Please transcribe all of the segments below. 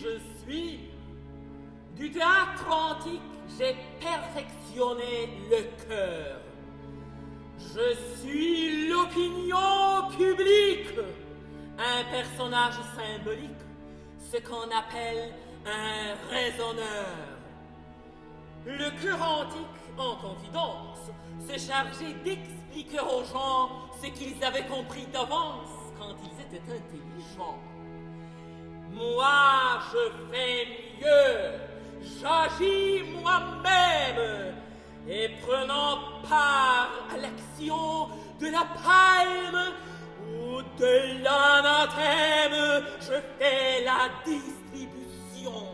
je suis. Du théâtre antique, j'ai perfectionné le cœur. Je suis l'opinion publique, un personnage symbolique, ce qu'on appelle un raisonneur. Le cœur antique, en confidence, s'est chargé d'expliquer aux gens ce qu'ils avaient compris d'avance quand ils étaient intelligents. Moi, je fais mieux, j'agis moi-même, et prenant part à l'action de la palme ou de l'anathème, je fais la distribution.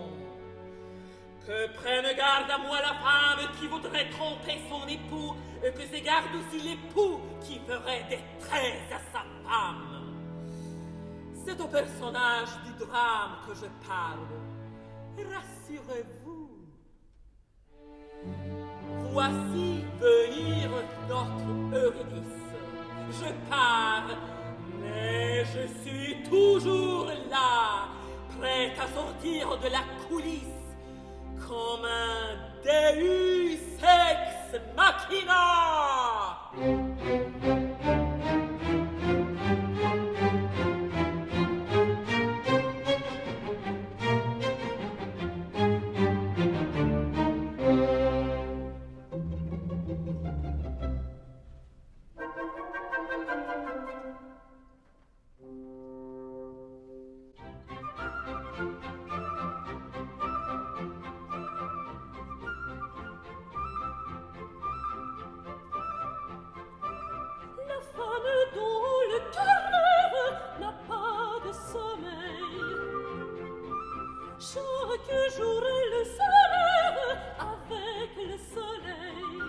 Que prenne garde à moi la femme qui voudrait tromper son époux, et que s'égarde aussi l'époux qui ferait des traits à sa femme. C'est au personnage du drame que je parle. Rassurez-vous. Voici venir notre Eurydice. Je pars, mais je suis toujours là, prête à sortir de la coulisse comme un Deus ex machina. Chaque jour elle se lève avec le soleil.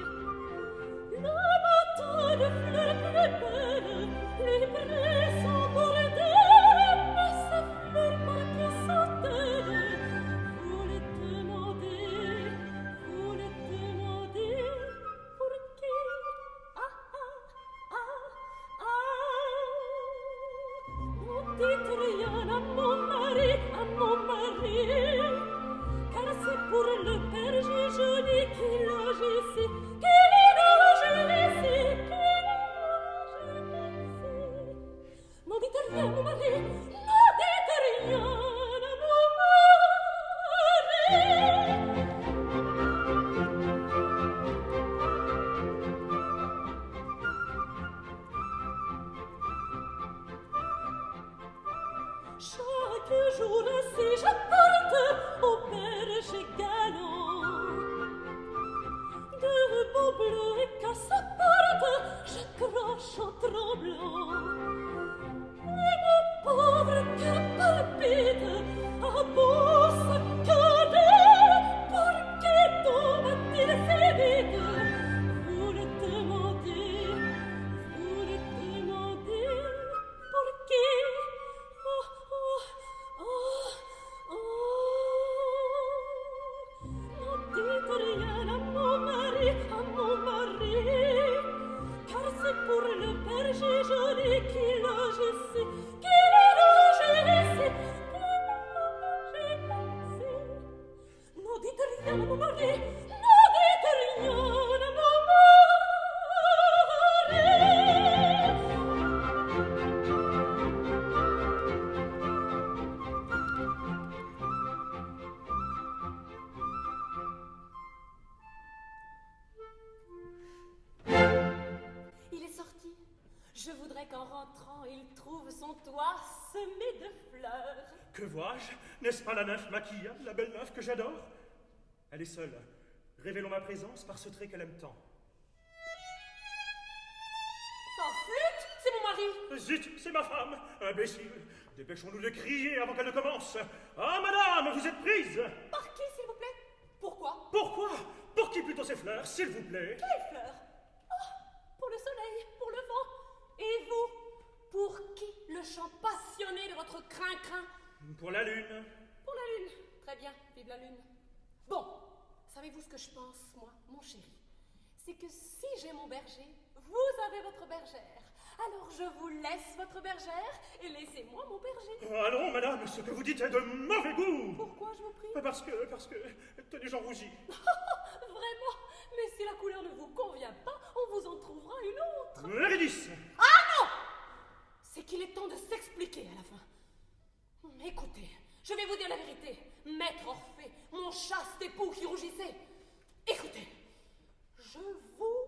Le matin de fleurs plus belles, les prés sont bordés, mais ces fleurs par que sont-elles? Vous les demandez pour qui? Ne dites rien à mon mari, car c'est pour le berger joli qui loge ici, N'en dites rien, mon mari, n'en dites rien à mon mari. Chaque jour ainsi j'apporte au berger galant de beaux bleus et qu'à sa porte je crache en tremblant. Et mon pauvre cœur palpite à beau saccader. Pour qui tombe-t-il si vite? Vous le demandez pour qui? Ne dites rien à mon mari, car c'est pour le berger joli qui loge ici, Ne dites rien à mon mari, ne dites rien à mon Il est sorti. Je voudrais qu'en rentrant, il trouve son toit semé de fleurs. Que vois-je? N'est-ce pas la nymphe Maquilla, la belle nymphe que j'adore? Elle est seule. Révélons ma présence par ce trait qu'elle aime tant. Oh, flûte, c'est mon mari. Zut, c'est ma femme, imbécile. Dépêchons-nous de crier avant qu'elle ne commence. Ah, madame, vous êtes prise. Par qui, s'il vous plaît? Pourquoi? Pourquoi? Pour qui plutôt ces fleurs, s'il vous plaît? Quelles fleurs? Oh, pour le soleil, pour le vent. Et vous? Pour qui le chant passionné de votre crin-crin? Pour la lune. Pour la lune. Très bien, vive la lune. Bon, savez-vous ce que je pense, moi, mon chéri? C'est que si j'ai mon berger, vous avez votre bergère. Alors je vous laisse votre bergère et laissez-moi mon berger. Allons, madame, ce que vous dites est de mauvais goût. Pourquoi, je vous prie? Parce que, tenez, j'en rougis. Vraiment? Mais si la couleur ne vous convient pas, on vous en trouvera une autre. Eurydice! Ah non! C'est qu'il est temps de s'expliquer à la fin. Écoutez, je vais vous dire la vérité. Maître Orphée, mon chaste époux qui rougissait. Écoutez, je vous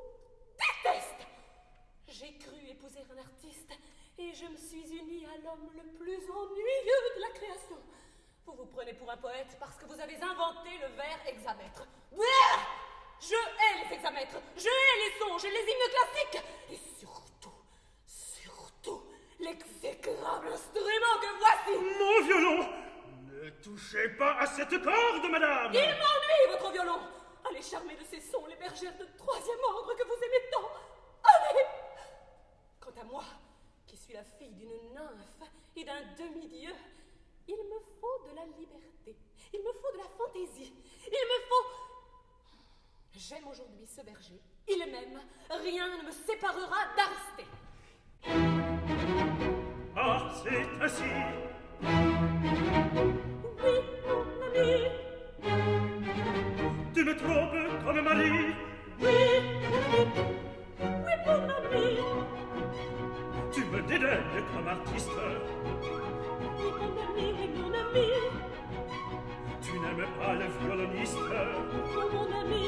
déteste. J'ai cru épouser un artiste et je me suis unie à l'homme le plus ennuyeux de la création. Vous vous prenez pour un poète parce que vous avez inventé le vers hexamètre. Bleh! Je hais les hexamètres, je hais les songes et les hymnes classiques. Et surtout, l'exécrable instrument que voici. Mon violon! Ne touchez pas à cette corde, madame! Il m'ennuie, votre violon. Allez charmer de ces sons les bergères de 3e ordre que vous aimez tant. Allez! Quant à moi, qui suis la fille d'une nymphe et d'un demi-dieu, il me faut de la liberté, il me faut de la fantaisie, il me faut... J'aime aujourd'hui ce berger, il m'aime, rien ne me séparera d'Aristée. Ah, c'est ainsi! Oui, mon ami. Tu me trompes comme mari! Oui, mon ami. Tu me dédaignes comme artiste! Oui, mon ami. Tu n'aimes pas le violoniste! Non, mon ami,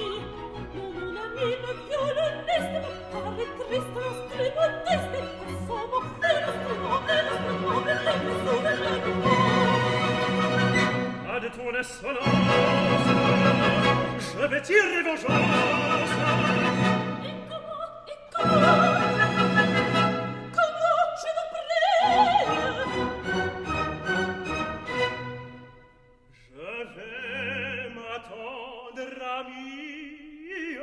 le violoniste me paraît triste, l'instrumentiste est consommant, l'instrument, Pas de ton insolence! Je vais tirer vengeance! Et comment je vous prie? Je vais m'attendre, amie,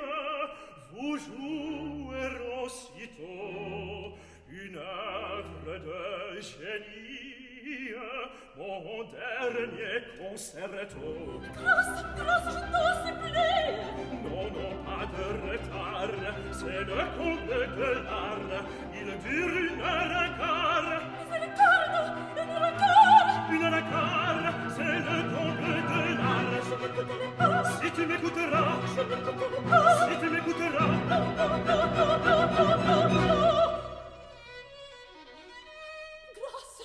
vous jouer aussitôt une œuvre de génie, mon dernier concerto. Grâce, je t'en supplie. Non, pas de retard, c'est le comble de l'art, il dure 1 heure et quart. C'est le calme, une regarde. 1 heure et quart, c'est le comble de l'art. Je n'écouterai pas, Si tu m'écouteras, je n'écouterai pas. si tu m'écouteras, Non. Grâce.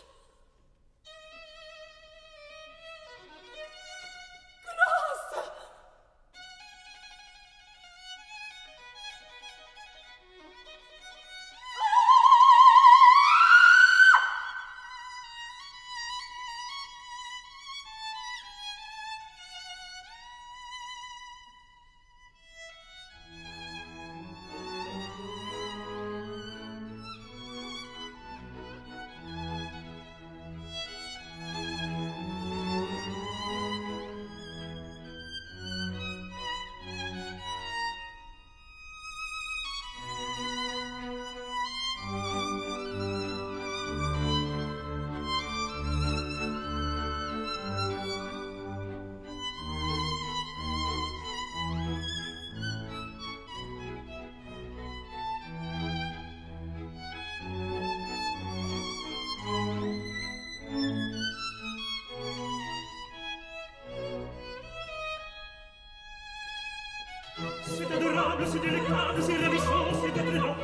c'est adorable, c'est délicat, c'est ravissant, c'est étonnant.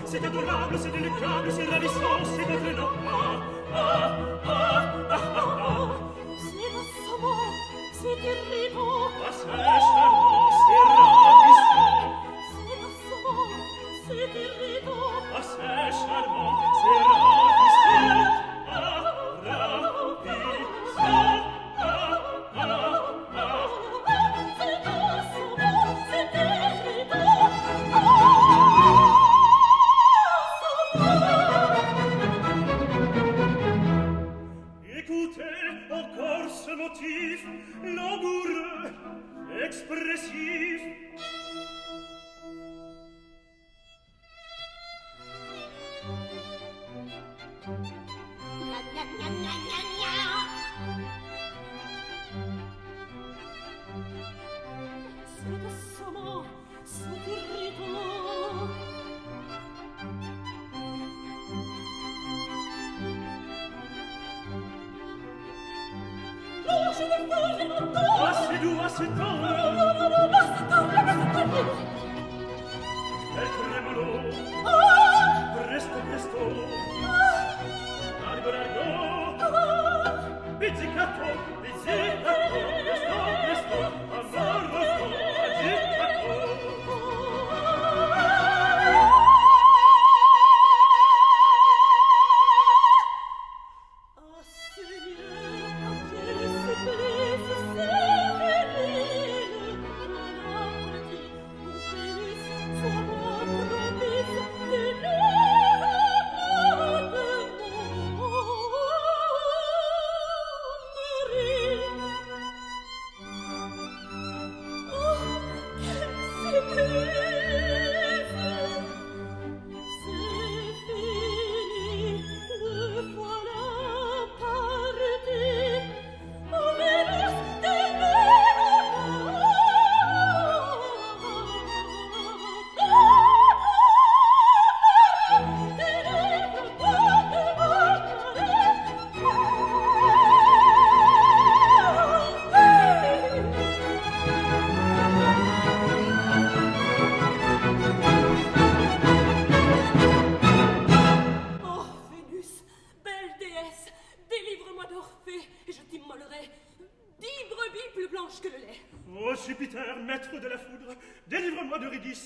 C'est adorable, c'est délicat, c'est ravissant, c'est étonnant. C'est assommant, c'est irritant. C'est charmant, c'est ravissant. C'est assommant, c'est irritant. C'est charmant, c'est ravissant. Ravissant. Écoutez encore ce motif langoureux, Assez doux, assez tendre. El tremolo. Presto, presto. Largo, largo. Pizzicato, pizzicato. Presto, presto. Amoroso, agitato.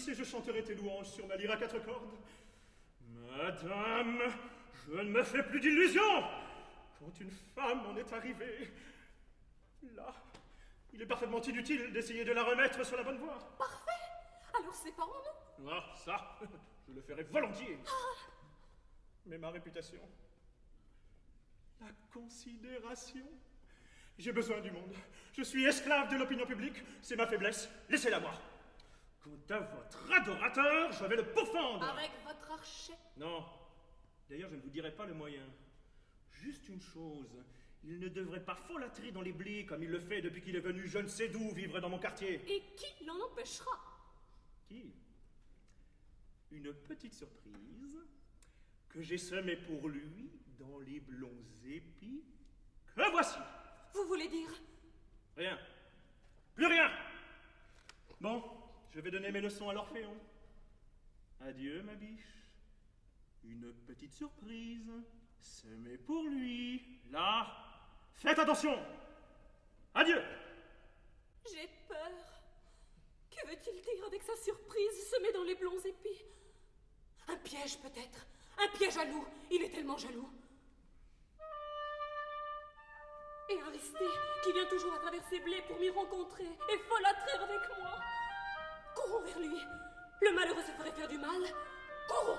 Et je chanterai tes louanges sur ma lyre à 4 cordes. Madame, je ne me fais plus d'illusions. Quand une femme en est arrivée, là, il est parfaitement inutile d'essayer de la remettre sur la bonne voie. Parfait. Alors séparons-nous. Ah, ça, je le ferai volontiers. Mais ma réputation, la considération, j'ai besoin du monde. Je suis esclave de l'opinion publique, c'est ma faiblesse. Laissez-la moi. Quant à votre adorateur, je vais le pourfendre. Avec votre archet. Non. D'ailleurs, je ne vous dirai pas le moyen. Juste une chose. Il ne devrait pas folâtrer dans les blés comme il le fait depuis qu'il est venu je ne sais d'où vivre dans mon quartier. Et qui l'en empêchera? Qui? Une petite surprise que j'ai semée pour lui dans les blonds épis que voici. Vous voulez dire? Rien. Plus rien. Bon. Je vais donner mes leçons à l'Orphéon. Adieu, ma biche. Une petite surprise. Semée pour lui. Là. Faites attention. Adieu. J'ai peur. Que veut-il dire avec sa surprise semée dans les blonds épis? Un piège, peut-être. Un piège jaloux. Il est tellement jaloux. Et Aristée, qui vient toujours à travers ces blés pour m'y rencontrer et folâtrer avec moi. Courons vers lui. Le malheureux se ferait faire du mal. Courons.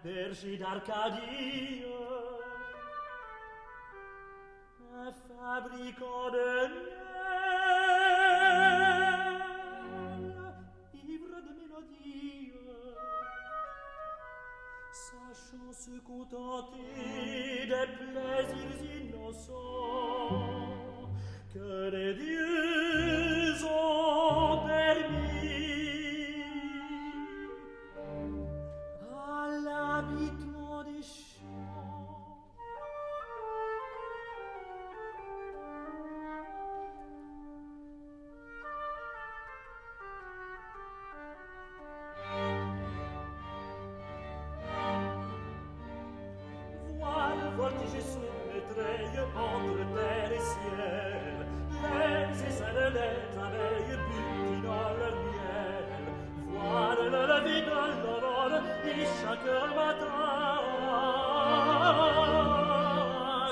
berger d'Arcadie, un fabricant de miel, ivre de mélodie, sachant se contenter des plaisirs innocents que les dieux ont permis à l'habitant des champs. Voile voltiger sous les treilles entre terre et ciel, les essaims de les abeilles butinant leur miel. Voile le lever de l'aurore et chaque matin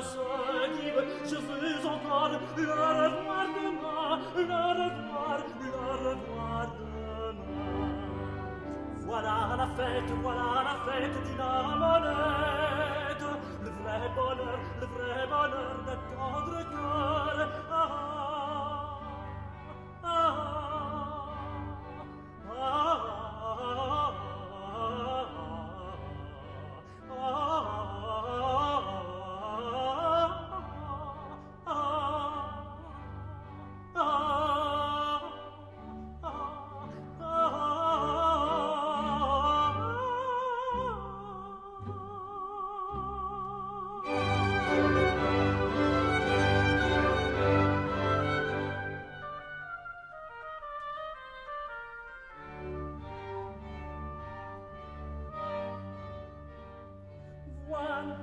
se dire je veux encore le revoir demain, le revoir demain. Voilà la fête d'une amonette, le vrai bonheur d'un tendre cœur.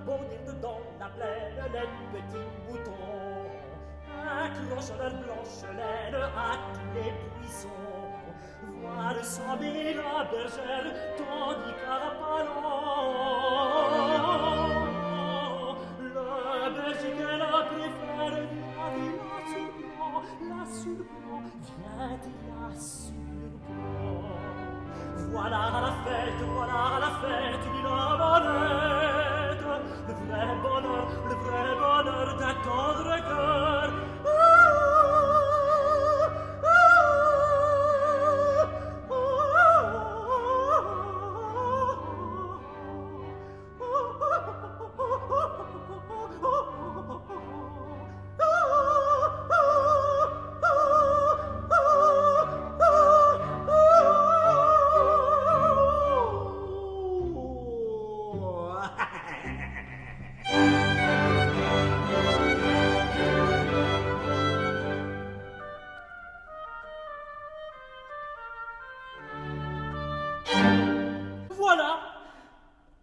Bondir dedans la plaine les petits boutons, accroche leur blanche laine à tous les buissons. Voir s'habiller la bergère tandis qu'à la palon le berger qu'elle a préféré vient de la surprend, vient de la surprend. Voilà la fête d'une amonette, le vrai bonheur d'un tendre cœur.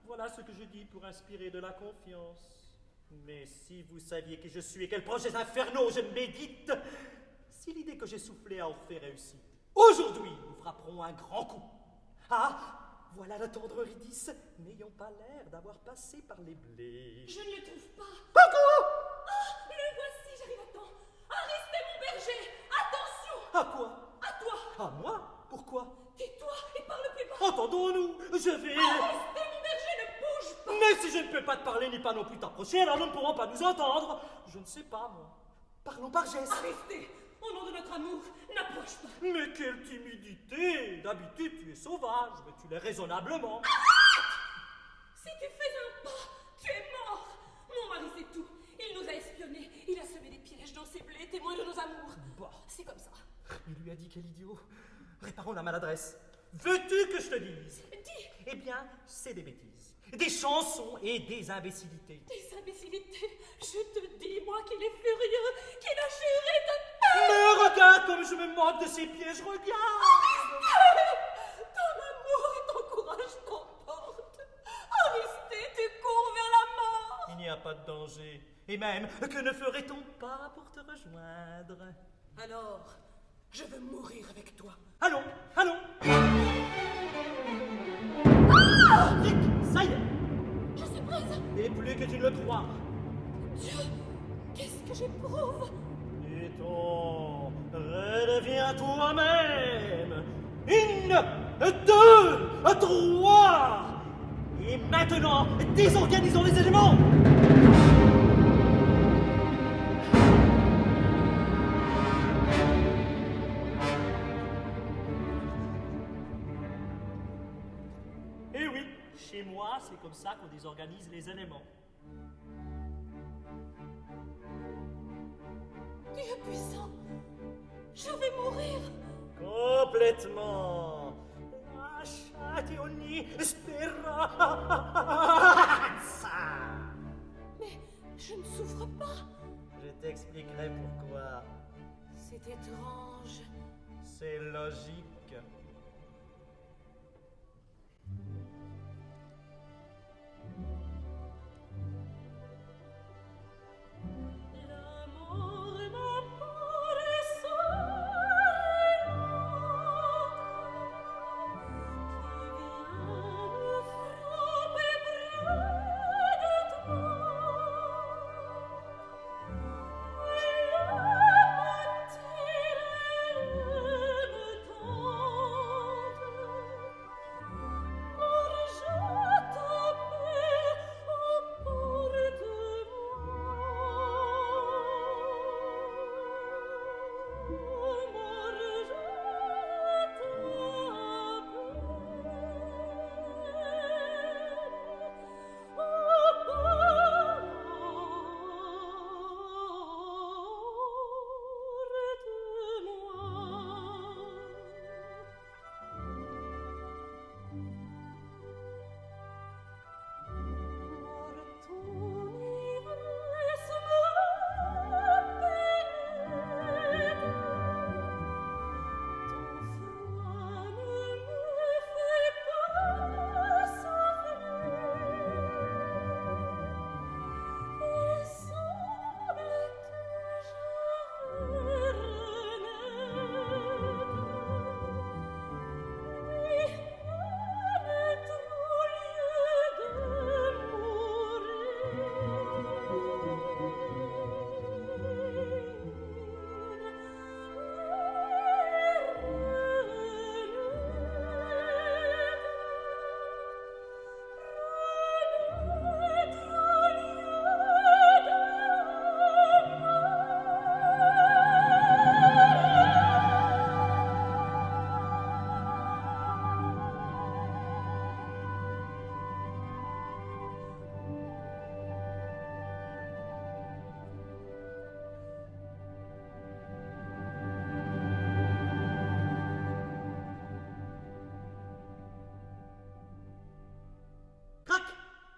Voilà ce que je dis pour inspirer de la confiance. Mais si vous saviez qui je suis et quels projets infernaux je médite, si l'idée que j'ai soufflée a enfin réussi, aujourd'hui nous frapperons un grand coup. Ah, voilà la tendre Eurydice, n'ayant pas l'air d'avoir passé par les blés. Je ne le trouve pas. Coucou! Ah, le voici, j'arrive à temps. Aristée, mon berger, attention! À quoi? À toi! À moi? Pourquoi? Tais-toi et parle plus bas. Entendons-nous, je vais... Aristée, mon berger, ne bouge pas. Mais si je ne peux pas te parler ni pas non plus t'approcher, alors nous ne pourrons pas nous entendre. Je ne sais pas, moi. Parlons par geste. Aristée, au nom de notre amour, n'approche pas. Mais quelle timidité! D'habitude, tu es sauvage, mais tu l'es raisonnablement. Si tu fais un pas, tu es mort. Mon mari sait tout. Il nous a espionnés. Il a semé des pièges dans ses blés, témoins de nos amours. Bah. C'est comme ça. Il lui a dit quel idiot. Réparons la maladresse. Veux-tu que je te dise? Dis, Eh bien, c'est des bêtises, des chansons et des imbécilités. des imbécilités. Je te dis, moi qu'il est furieux, qu'il a juré de... Mais regarde comme je me moque de ses pièges, regarde! Ton amour et ton courage t'emportent. Aristée, tu cours vers la mort. Il n'y a pas de danger. Et même, que ne ferait-on pas pour te rejoindre? Alors, je veux mourir avec toi. Allons, allons! Vite, ça y est! Je suis prise. Et plus que tu ne le crois. Dieu, qu'est-ce que j'éprouve? Dit-on, redeviens toi-même. 1, 2, 3, Et maintenant, désorganisons les éléments! Eh oui, chez moi, c'est comme ça qu'on désorganise les éléments. Dieu puissant, je vais mourir. Complètement. Lasciati ogni speranza. Mais je ne souffre pas. Je t'expliquerai pourquoi. C'est étrange. C'est logique. L'amour m'apparaît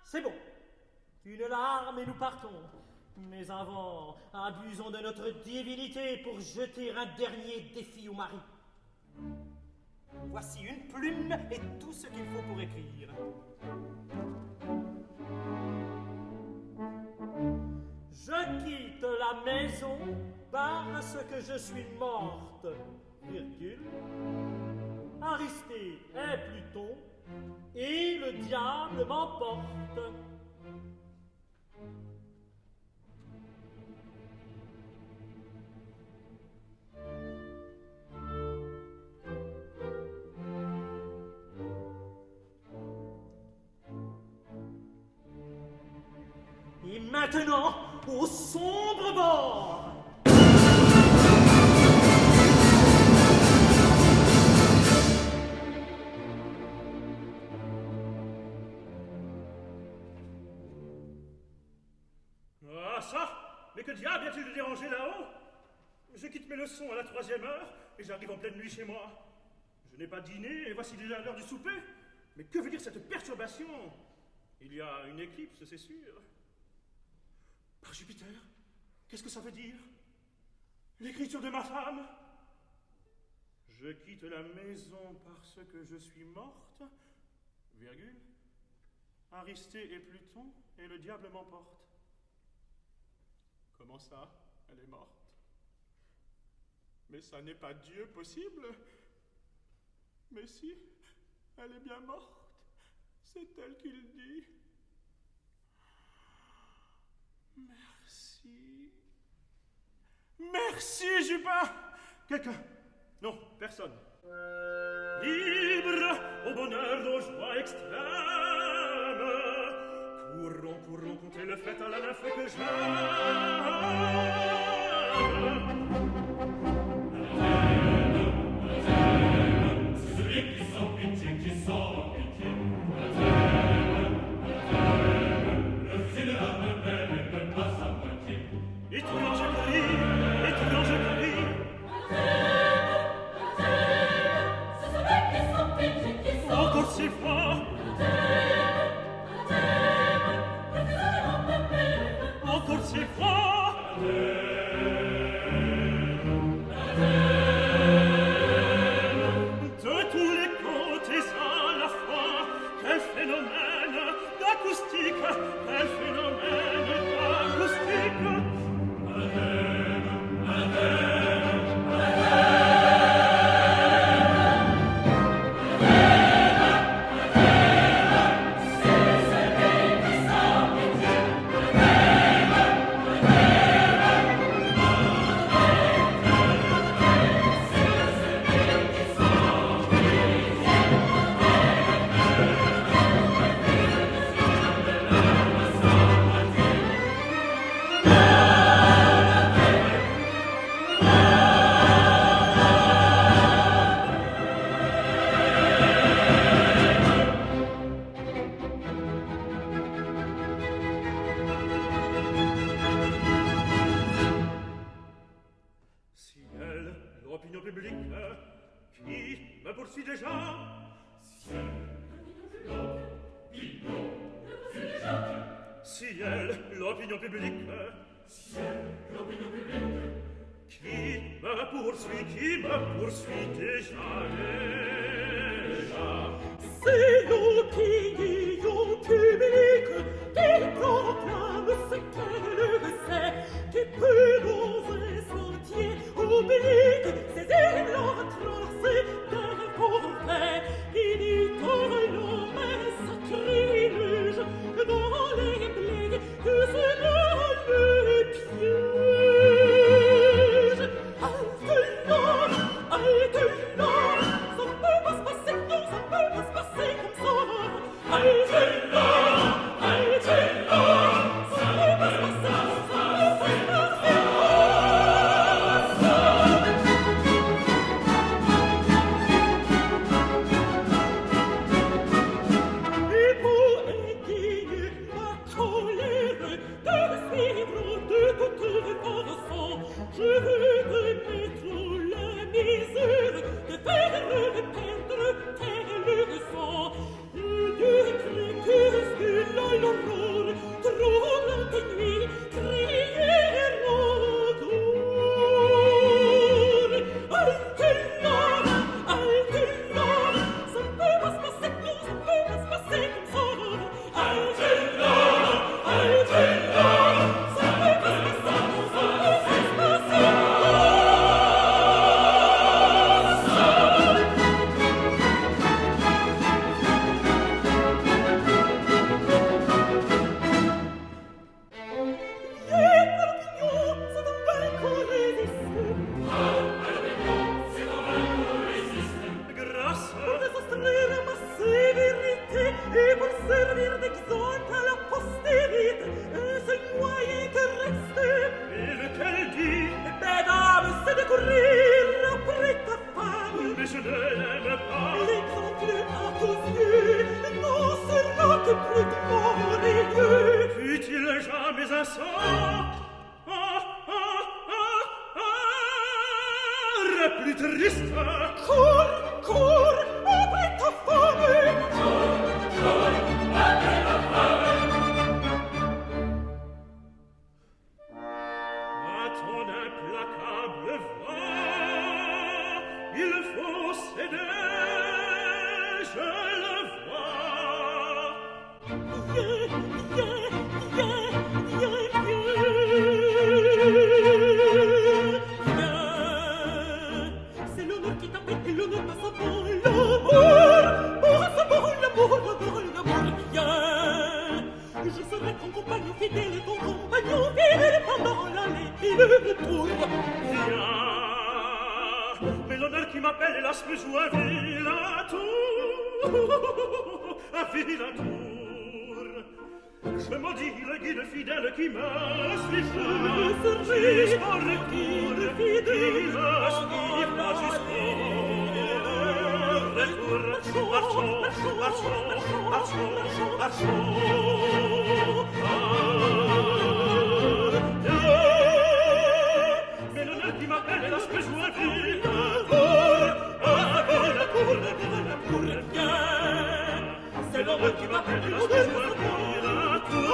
C'est bon. Une larme et nous partons. Mais avant, abusons de notre divinité pour jeter un dernier défi au mari. Voici une plume et tout ce qu'il faut pour écrire. Je quitte la maison parce que je suis morte, virgule. Aristée est Pluton et le diable m'emporte. Et maintenant, au sombre bord! Ah ça! Mais que diable y a-t-il de déranger là-haut? Je quitte mes leçons à la 3e heure et j'arrive en pleine nuit chez moi. Je n'ai pas dîné et voici déjà l'heure du souper. Mais que veut dire cette perturbation? Il y a une éclipse, c'est sûr. Par Jupiter, qu'est-ce que ça veut dire? L'écriture de ma femme? Je quitte la maison parce que je suis morte, virgule. Aristée et Pluton et le diable m'emporte. Comment ça? Elle est morte. Mais ça n'est pas Dieu possible. Mais si, elle est bien morte. C'est elle qui le dit. Merci. Merci, Jupin. Quelqu'un? Non, personne. Libre, au bonheur, aux joies extrêmes. pourrons compter le fait à la nymphe que j'aime. C'est celui qui sans pitié, qui sans pitié. Le fusil de l'âme belle ne peut pas sa moitié. Et tout l'ange crie, et tout l'ange crie. C'est celui qui sans pitié, qui sans Encore 6 fois. Encore 6 fois. De tous les côtés à la fois, quel phénomène d'acoustique, quel phénomène d'acoustique. Ciel, l'opinion publique, qui me poursuit déjà? Ciel, l'opinion publique, qui me poursuit déjà, déjà. C'est l'opinion publique qui proclame ce qu'elle sait, qui peut dans un sentier oblique saisir leur tracé des forfaits, imitant l'homme sacrilège dans les blés que se dans le piège. Halte là, ça peut pas se passer, non, ça peut pas se passer comme ça. Halte là, ça peut pas se passer, ça peut pas se passer comme ça. Et pour égayer ma colère, de suivre de toute façon, je veux te mettre la misère, de faire perdre tes leçons. Le crépuscule à l'aurore, troublante nuit, crier encore. Halte là, ça peut pas se passer, non, ça peut pas se passer comme ça. Halte là, ça peut pas se passer, non, ça peut pas se passer comme ça. Grâce Pour désostraire ma sévérité et pour servir d'exemple à la postérité, un seul moyen te reste, et lequel dit, mesdames, c'est de courir après ta femme. mais je ne l'aime pas. L'exemple à tes yeux n'en sera que plus glorieux. Fut-il jamais un sort plus triste? Cours après ta femme. À ton implacable voix, il faut céder, je le vois. C'est l'honneur qui t'appelle et l'honneur passe avant l'amour. Viens. Je serai ton compagnon fidèle pendant l'année et le retour. Viens, mais l'honneur qui m'appelle, hélas, me joue un vilain tour, un vilain tour. Je maudis le guide fidèle qui me suivra jusqu'au retour, qui me suivra jusqu'au retour. Marchons, marchons, marchons, marchons, mais le nœud qui m'appelle lorsque je vois vite la cour, viens. C'est le nœud qui m'appelle lorsque je vois vite la cour,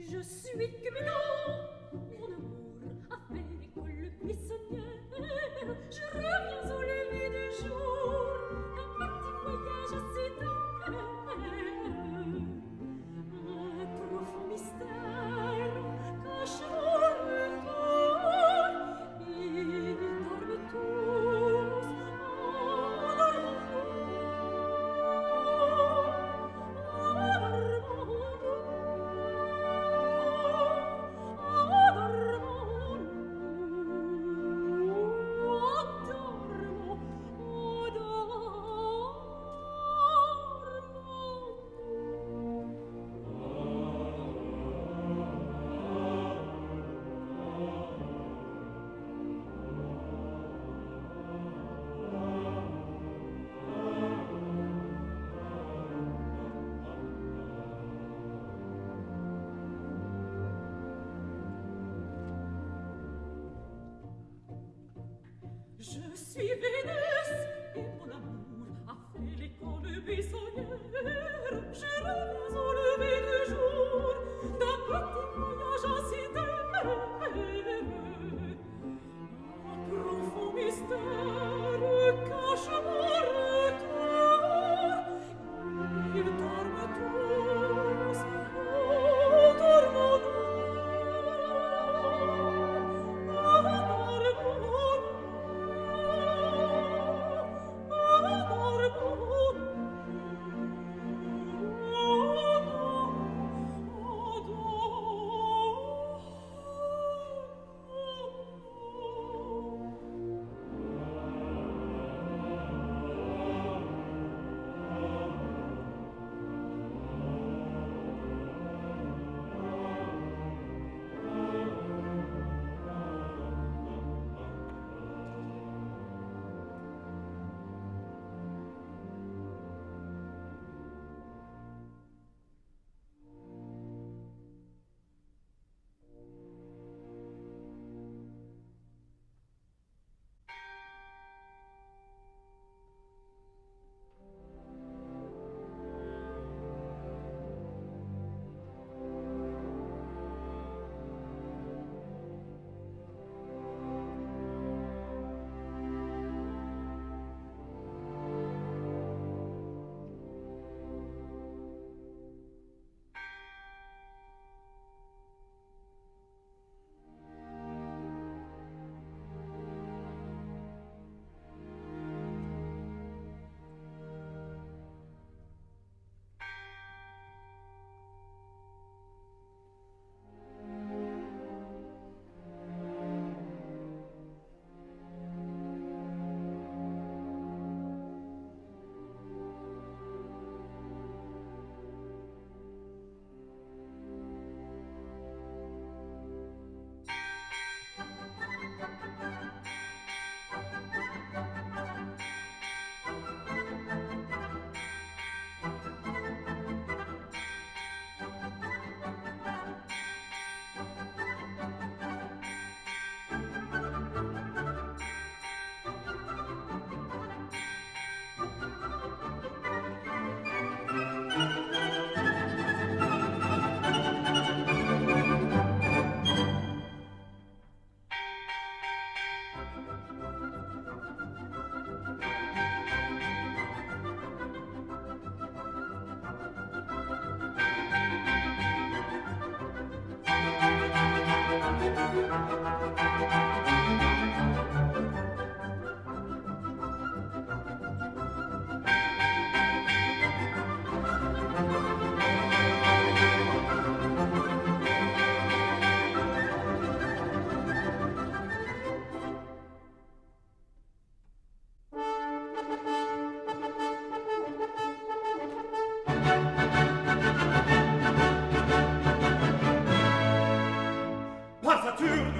Je suis Cupidon, mon amour a fait l'école buissonnière. Je reviens au lever du jour, un petit voyage assez d'enfer. Un profond mystère cache le temps, ils dorment tous en dormant. En dormant. Je suis Vénus et mon amour a fait l'école buissonnière. Je reviens au lever du jour d'un petit voyage en cité. Un profond mystère cache mon retour. Ils dorment tous, dormons-nous.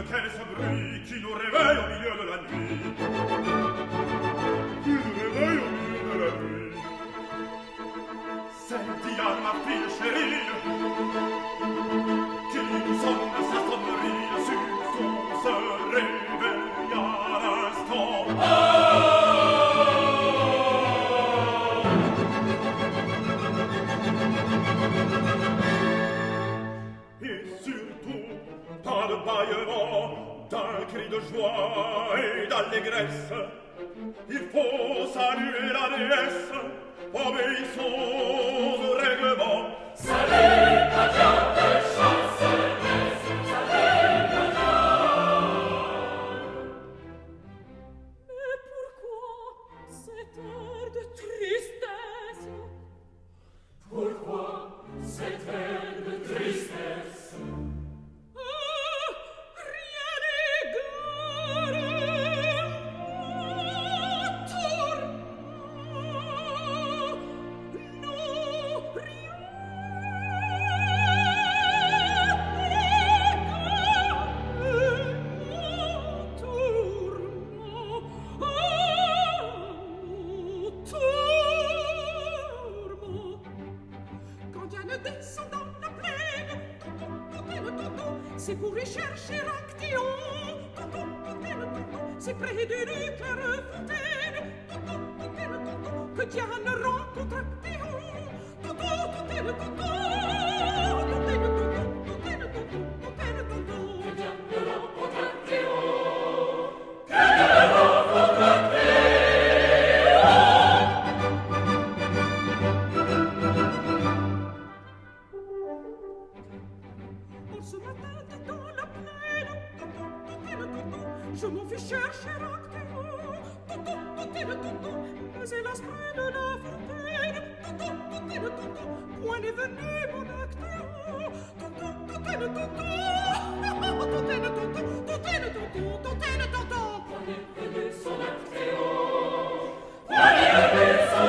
Quel est ce bruit qui nous réveille au milieu de la nuit? Qui nous réveille au milieu de la nuit? C'est Diane, ma fille chérie, qui nous sonne sa sonnerie sur qu'on se réveille à l'instant. Et surtout, pas de bâillement, d'un cri de joie et d'allégresse. Il faut saluer la déesse, obéissons au règlement. Salut, Katia de chancelesse, salut, Katia. Mais pourquoi cette heure de tristesse? Pourquoi cette heure de tristesse? C'est pour y chercher Actéon. c'est près d'une claire fontaine. Que Diane rencontre Actéon. Ce matin, dans la plaine, je m'en fais chercher Actéon. Mais hélas, près de la fontaine, point n'est venu mon Actéon. Point n'est venu son Actéon. Point n'est venu son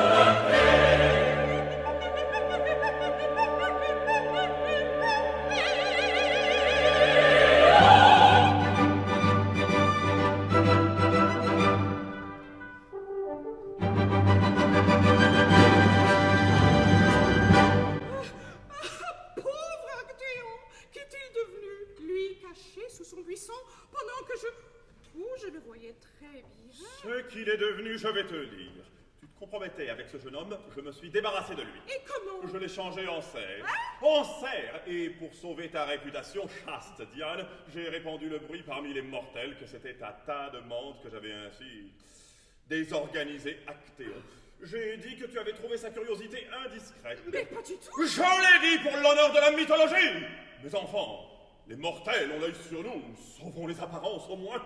Ce qu'il est devenu, je vais te le dire. Tu te compromettais avec ce jeune homme, je me suis débarrassé de lui. Et comment? Je l'ai changé en cerf. En cerf. Et pour sauver ta réputation, chaste Diane, j'ai répandu le bruit parmi les mortels que c'était à ta demande que j'avais ainsi désorganisé Actéon. J'ai dit que tu avais trouvé sa curiosité indiscrète. Mais pas du tout. Je l'ai dit pour l'honneur de la mythologie. Mes enfants, les mortels ont l'œil sur nous. Sauvons les apparences au moins.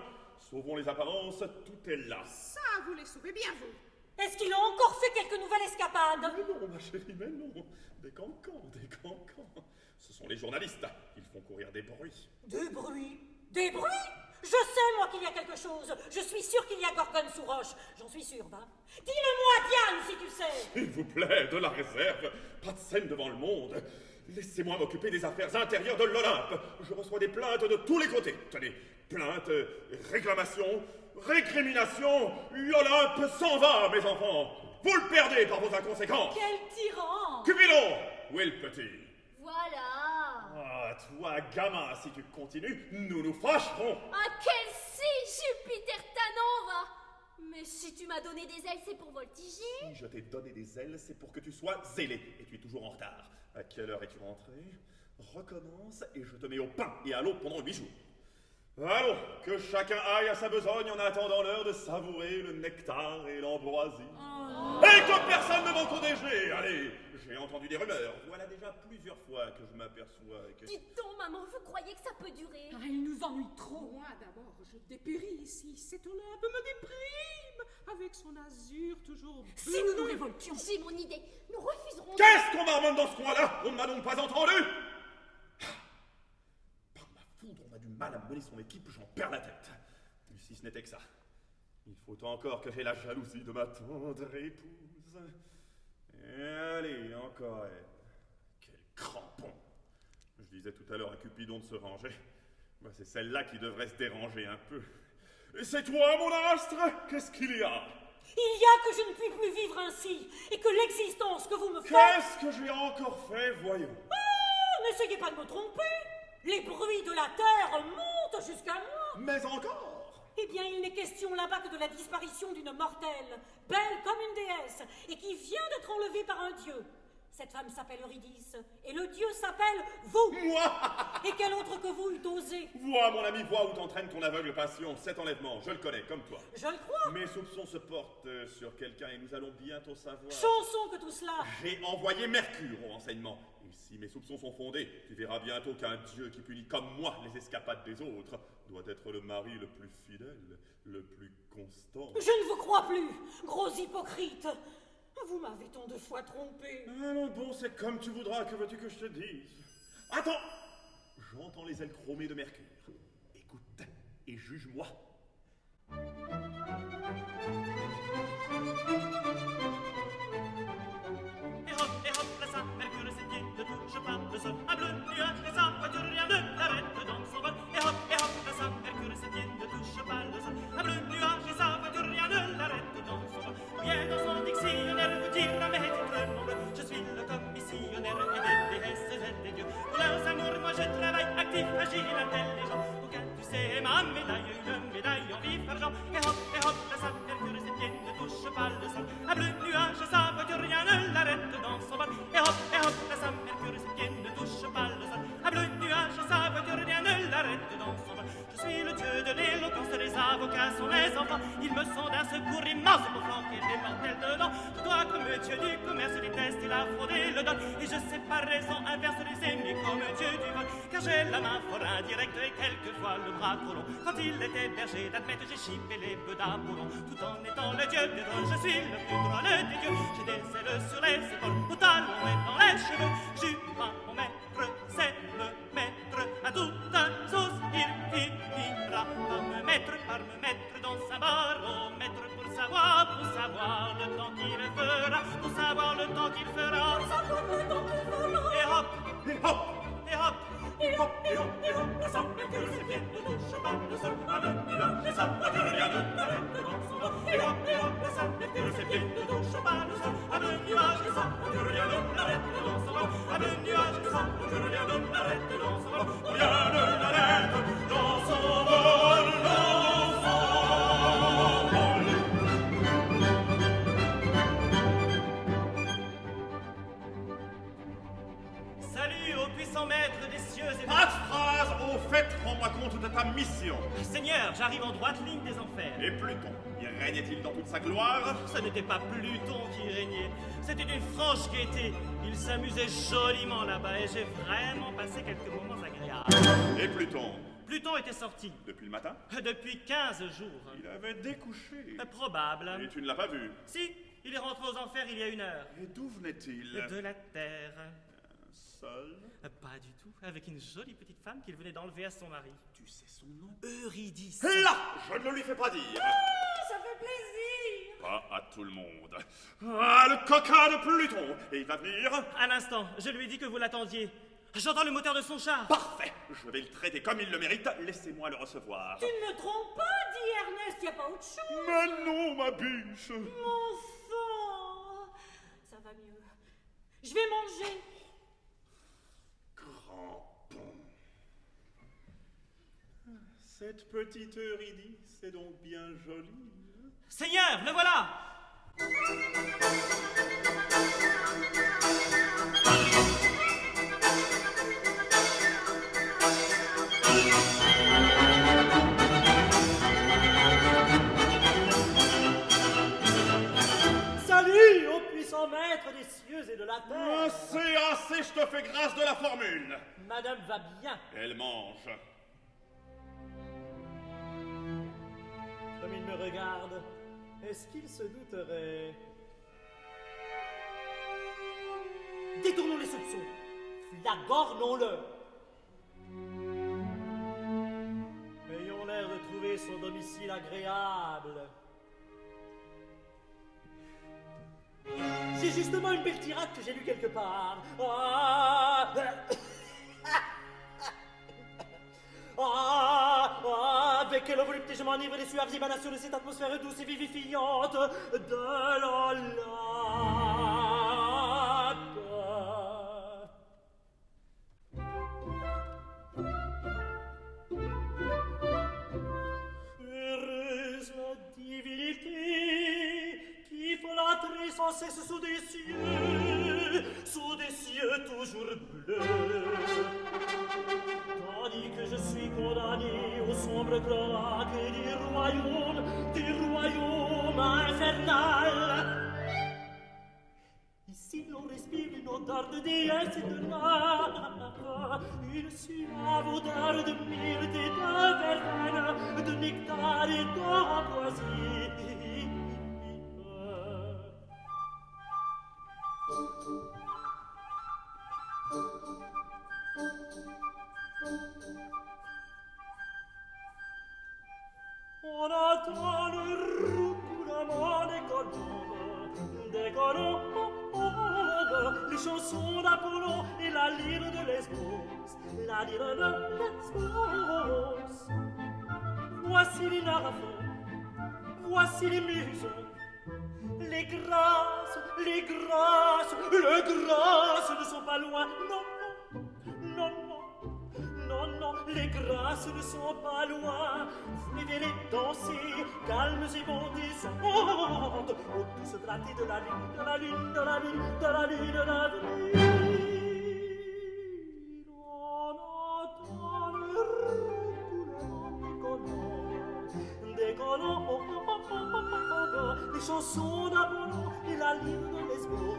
Sauvons les apparences, tout est là. Ça, vous les sauvez bien, vous. Est-ce qu'il a encore fait quelque nouvelle escapade? Mais non, ma chérie, mais non. Des cancans, des cancans. Ce sont les journalistes. Ils font courir des bruits. Des bruits? Des bruits? Je sais, moi, qu'il y a quelque chose. Je suis sûre qu'il y a Gorgone sous roche. J'en suis sûre, va. Dis-le-moi, Diane, si tu sais. S'il vous plaît, de la réserve. Pas de scène devant le monde. Laissez-moi m'occuper des affaires intérieures de l'Olympe. Je reçois des plaintes de tous les côtés. Tenez, plaintes, réclamations, récriminations. L'Olympe s'en va, mes enfants. Vous le perdez par vos inconséquences. Quel tyran! Cupidon, où est le petit? Voilà. Ah, toi, gamin, si tu continues, nous nous fâcherons. Ah, quel si, Jupiter Tanova. Mais si tu m'as donné des ailes, c'est pour voltiger. Si je t'ai donné des ailes, c'est pour que tu sois zélé. Et tu es toujours en retard. À quelle heure es-tu rentré? Recommence et je te mets au pain et à l'eau pendant 8 jours. Allons, que chacun aille à sa besogne en attendant l'heure de savourer le nectar et l'ambroisie. Et que personne ne m'encourageait. Allez, j'ai entendu des rumeurs. Voilà déjà plusieurs fois que je m'aperçois que... Dites donc, maman, vous croyez que ça peut durer? Ah, il nous ennuie trop. Moi, d'abord, je dépéris ici. Cette Olympe me déprime. Avec son azur toujours bleu. Si nous nous révoltions. J'ai mon idée. Nous refuserons... Qu'est-ce qu'on marmonne dans ce coin-là? On ne m'a donc pas entendu? Par ma foudre, on a du mal à mener son équipe, j'en perds la tête. Et si ce n'était que ça, il faut encore que j'ai la jalousie de ma tendre épouse. Et allez, encore elle. Quel crampon! Je disais tout à l'heure à Cupidon de se ranger. Ben, c'est celle-là qui devrait se déranger un peu. Et c'est toi, mon astre? Qu'est-ce qu'il y a? Il y a que je ne puis plus vivre ainsi, et que l'existence que vous me faites... Qu'est-ce que j'ai encore fait, voyons? Ah, n'essayez pas de me tromper. Les bruits de la terre montent jusqu'à moi. Mais encore? Eh bien, il n'est question là-bas que de la disparition d'une mortelle, belle comme une déesse, et qui vient d'être enlevée par un dieu. Cette femme s'appelle Eurydice, et le dieu s'appelle vous. Moi? Et quel autre que vous eût osé? Vois, mon ami, vois où t'entraîne ton aveugle passion. Cet enlèvement, je le connais, comme toi. Je le crois. Mes soupçons se portent sur quelqu'un et nous allons bientôt savoir... Chanson que tout cela. J'ai envoyé Mercure au renseignement. Et si mes soupçons sont fondés, tu verras bientôt qu'un dieu qui punit comme moi les escapades des autres doit être le mari le plus fidèle, le plus constant. Je ne vous crois plus, gros hypocrite. Vous m'avez tant de fois trompé. Allons bon, c'est comme tu voudras, que veux-tu que je te dise? Attends! J'entends les ailes chromées de Mercure. Écoute, et juge-moi. Et hop, là ça, Mercure ses pieds ne touche pas le sol. Un bleu nuage et sa voiture, rien ne l'arrête dans son vol. Et hop, là ça, Mercure ses pieds ne touche pas le sol. Un bleu nuage et sa voiture, rien ne l'arrête dans son vol. Bien dans son dictionnaire, vous dira mes titres nombreux. Je suis le commissionnaire et des déesses et des dieux. Pour leurs amours, moi je travaille actif, agile, intelligent. Aucun, tu sais, ma médaille, une médaille en vif argent. Et secours immense pour flanquer des mortels dedans. Je dois, comme Dieu du commerce, détester la fraude et le don. Et je sais par raison inverse les ennemis comme Dieu du vol. Car j'ai la main fort indirecte et quelquefois le bras trop long. Quand il était berger d'admettre, j'ai chippé les bœufs d'Apollon. Tout en étant le dieu des drôles, je suis le plus drôle des dieux. J'ai des ailes sur les épaules, au talon et dans les cheveux. Jupin, mon maître, c'est le maître à toute sauce. Il finira par me mettre dans sa baromètre pour savoir le temps qu'il fera, pour savoir le temps qu'il fera. Et hop, Et hop, et hop, et hop, et hop, et hop, la sang que ses pieds ne touchent pas le sol. Un nuage et sa voiture, rien ne l'arrête dans son dos. Et hop, la sang que ses pieds ne touchent pas le sol. Un nuage et sa voiture, rien ne l'arrête dans son dos. Un nuage et sa voiture, rien ne l'arrête dans son dos. Rien ne l'arrête dans son vol, dans son vol. salut au puissant maître des cieux et Pas de phrase, au fait, rends-moi compte de ta mission. Seigneur, j'arrive en droite ligne des enfers. Et Pluton, y régnait-il dans toute sa gloire? Ce n'était pas Pluton qui régnait, c'était une franche gaieté. Il s'amusait joliment là-bas et j'ai vraiment passé quelques moments agréables. Et Pluton, Pluton était sorti depuis le matin? depuis 15 jours. Il avait découché. Probable. Et tu ne l'as pas vu? Si, il est rentré aux enfers il y a 1 heure. Et d'où venait-il? De la terre. Seul? Pas du tout, avec une jolie petite femme qu'il venait d'enlever à son mari. Tu sais son nom? Eurydice. Là, je ne lui fais pas dire. Ça fait plaisir. Pas à tout le monde. Ah, le coquin de Pluton. Et il va venir? Un instant, je lui ai dit que vous l'attendiez. J'entends le moteur de son char. Parfait. Je vais le traiter comme il le mérite. Laissez-moi le recevoir. Tu ne me trompes pas, dit Ernest, y a pas autre chose. Mais non, ma biche. Mon enfant. Ça va mieux. Je vais manger. Grand pont. Cette petite Eurydice est donc bien jolie. Seigneur, le voilà. Salut au puissant maître des cieux et de la terre. Assez, je te fais grâce de la formule. Madame va bien. Elle mange. Comme il me regarde, est-ce qu'il se douterait? Détournons les soupçons. Flagornons-le. Ayons l'air de trouver son domicile agréable. J'ai justement une belle tirade que j'ai lue quelque part. Avec quelle volupté je m'enivre des suaves émanations de cette atmosphère douce et vivifiante de l'Olympe. Heureuse divinité qui folâtrait sans cesse sous des cieux toujours bleus. Tandis que je suis condamné au sombre cloaque du royaume infernal. Ici l'on respire une odeur de déesse et de lave, une suave odeur de myrte et de verveine, de nectar et d'ambroisie. On entend le roucoulement des colons, les chansons d'Apollon et la lyre de Lesbos, la lyre de Lesbos. Voici les narrateurs, voici les musons, les grâces, les grâces ne sont pas loin, non, non, non, non, non, les grâces ne sont pas loin. Venez danser, calmes et bondisantes, au douce clarté de la lune, de la lune, de la lune, de la lune, de la lune. On entend le roucoulement des colons, chanson d'Apollon et la lyre de Lesbos,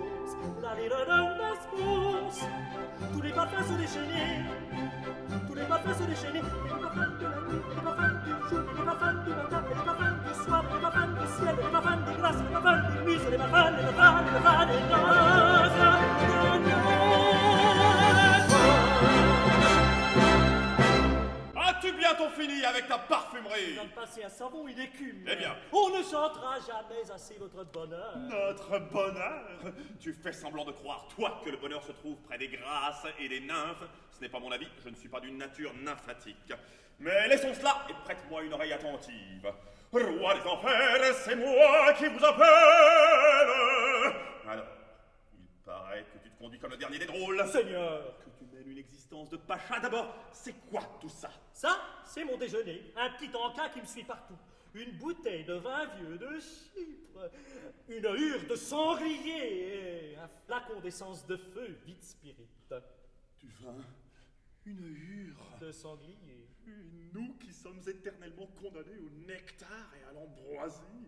la lyre de Lesbos. Tous les parfums sont déchaînés, tous les parfums sont déchaînés, les parfums de la nuit, les parfums du jour, les parfums du matin, les parfums du soir, les parfums du ciel, les parfums des grâces, les parfums des muses, les parfums des grâces, les parfums des grâces. As-tu bientôt fini avec ta parfumerie? Comme passer un savon, il écume. Eh bien. On ne chantera jamais assez votre bonheur. Notre bonheur? Tu fais semblant de croire, toi, que le bonheur se trouve près des grâces et des nymphes. Ce n'est pas mon avis, je ne suis pas d'une nature nymphatique. Mais laissons cela et prête-moi une oreille attentive. Roi des enfers, c'est moi qui vous appelle. Alors, il paraît que tu te conduis comme le dernier des drôles. Seigneur. Que tu mènes une existence de pacha. D'abord, c'est quoi tout ça? Ça, c'est mon déjeuner. Un petit encas qui me suit partout. Une bouteille de vin vieux de Chypre. Une hure de sanglier. Et un flacon d'essence de feu, vite spirit. Du vin? Une hure? De sanglier. Et nous qui sommes éternellement condamnés au nectar et à l'ambroisie.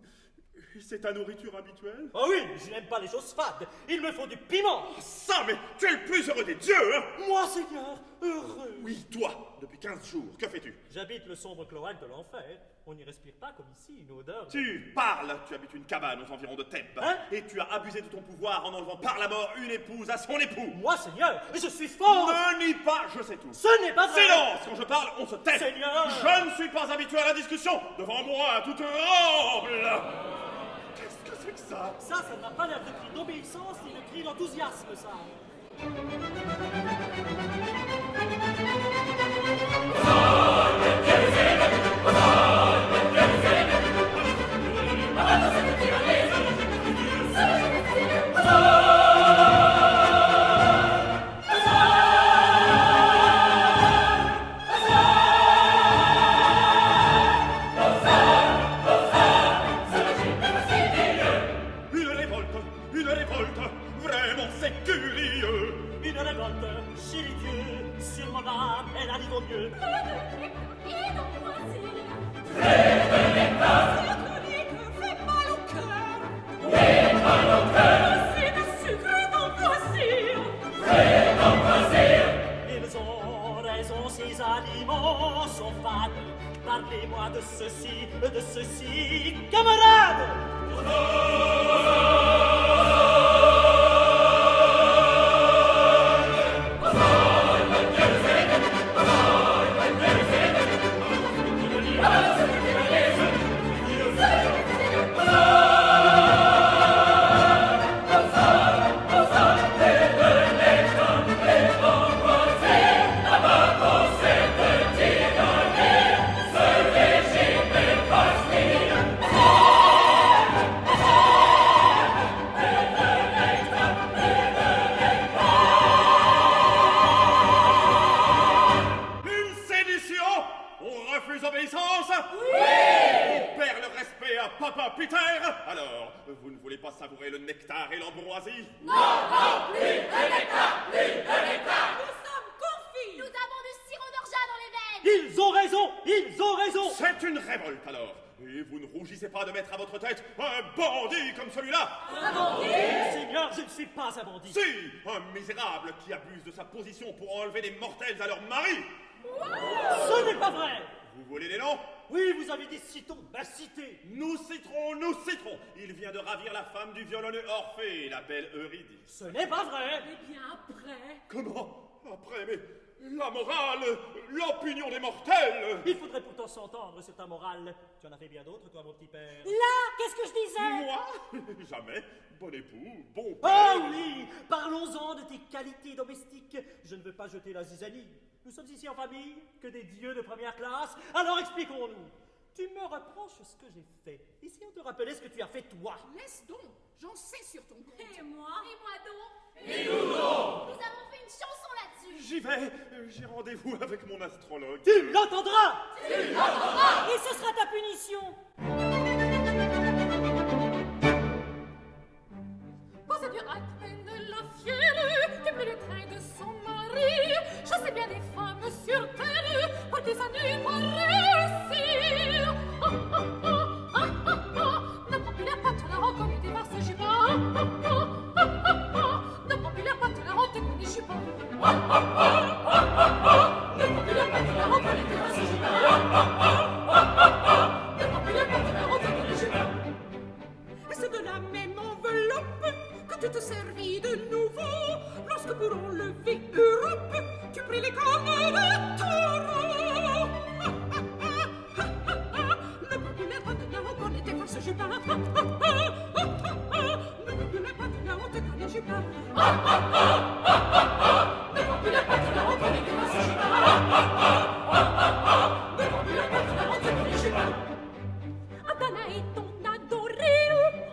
C'est ta nourriture habituelle? Oh oui, je n'aime pas les choses fades. Il me faut du piment. Oh, ça, mais tu es le plus heureux des dieux, hein? Moi, Seigneur, heureux. Oui, toi, depuis 15 jours, que fais-tu? J'habite le sombre cloaque de l'enfer. On n'y respire pas comme ici, une odeur. Tu parles! Tu habites une cabane aux environs de Thèbes. Hein? Et tu as abusé de ton pouvoir en enlevant par la mort une épouse à son époux. Moi, Seigneur, je suis fort. Ne nie pas, je sais tout. Ce n'est pas vrai. Silence! Quand je parle, on se tait. Seigneur! Je ne suis pas habitué à la discussion. Devant moi, tout tremble. Qu'est-ce que c'est que ça? Ça n'a pas l'air de cri d'obéissance ni de cri d'enthousiasme, ça. Une révolte, vraiment c'est curieux. Une révolte, chez les dieux, sur mon âme, elle arrive au mieux. Et d'embrasure. Fait mal au cœur. Assez de sucre et d'embrasure. Ils ont raison, ces aliments sont fades. Parlez-moi de ceci, camarades. Papa Peter! Alors, vous ne voulez pas savourer le nectar et l'ambroisie? Non, plus de nectar, plus de nectar! Nous sommes confits. Nous avons du sirop d'orgeat dans les veines! Ils ont raison! C'est une révolte alors! Et vous ne rougissez pas de mettre à votre tête un bandit comme celui-là? Un bandit? Seigneur, je ne suis pas un bandit. Si! Un misérable qui abuse de sa position pour enlever des mortels à leur mari! Ce n'est pas vrai! Vous voulez des noms? Oui, vous avez dit citons, citez. Nous citerons! Il vient de ravir la femme du violonneux Orphée, la belle Eurydice. Ce n'est pas vrai! Eh bien, après. Comment? Après, mais la morale, l'opinion des mortels! Il faudrait pourtant s'entendre sur ta morale. Tu en as fait bien d'autres, toi, mon petit père. Là, qu'est-ce que je disais? Moi? Jamais. Bon époux, bon père. Oh oui! Parlons-en de tes qualités domestiques. Je ne veux pas jeter la zizanie. Nous sommes ici en famille, que des dieux de première classe. Alors expliquons-nous. Tu me reproches ce que j'ai fait. Essayons de rappeler ce que tu as fait toi. Laisse donc. J'en sais sur ton compte. Et moi? Et moi donc? Et nous donc? Nous avons fait une chanson là-dessus. J'y vais. J'ai rendez-vous avec mon astrologue. Tu l'entendras! Et ce sera ta punition. Pas à dire à peine la fière qui pénétrait de son mari. Je sais bien des femmes sur terre, pas des années pour réussir. Ne prends plus la patte, la robe mais c'est de la même enveloppe que tu te servis de nouveau lorsque pour enlever Europe, tu pris les cornes de taureau. Le populaire Patelin connaît forces Jupin. Le populaire Patelin connaît Jupin. Le populaire Patelin connaît forces Jupin. Le populaire Patelin connaît Jupin. Danae, ton adoré,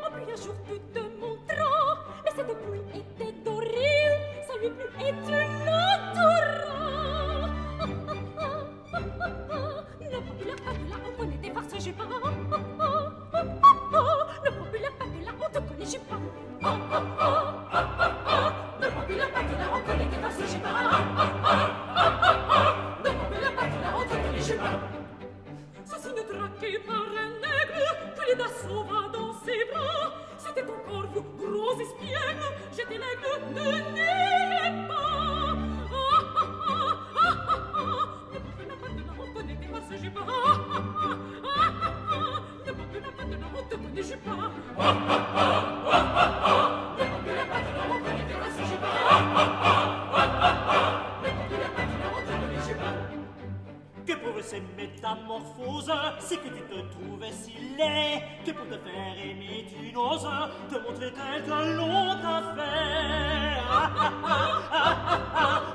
en puis un jour tu te montras, mais cette pluie était dorée, ça lui plut et tu l'entouras. Le populaire Patelin, on connaît des farces Jupin. Le populaire Patelin, on te connaît Jupin. Le populaire Patelin, on connaît des farces Jupin. Le populaire Patelin, on te connaît Jupin. Ça signe traqué par un aigle que les d'assaut va dans ses bras. C'était encore vous, gros espiègle, j'étais l'aigle, ne n'ayez pas. Le populaire Patelin, on connaît tes farces Jupin. Le populaire Patelin, on te connaît Jupin. Le populaire Patelin, on connaît tes farces Jupin. Le populaire Patelin, on te connaît Jupin. Que pour ces métamorphoses, c'est que tu te trouvais si laid, que pour te faire aimer tu n'oses te montrer tel que l'on t'a fait.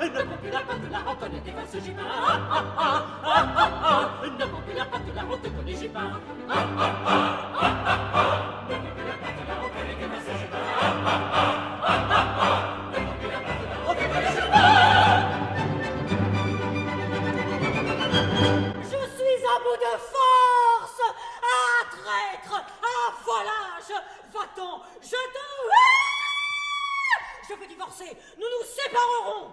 Ne populaire Patelin, on connaît tes farces Jupin. Ne populaire Patelin, on te connaît Jupin. Ne populaire Patelin, on connaît tes farces Jupin. Ne populaire Patelin, on te connaît Jupin. Je suis à bout de force. Ah, traître, ah, volage. Va-t'en, je te... Je veux divorcer, nous nous séparerons.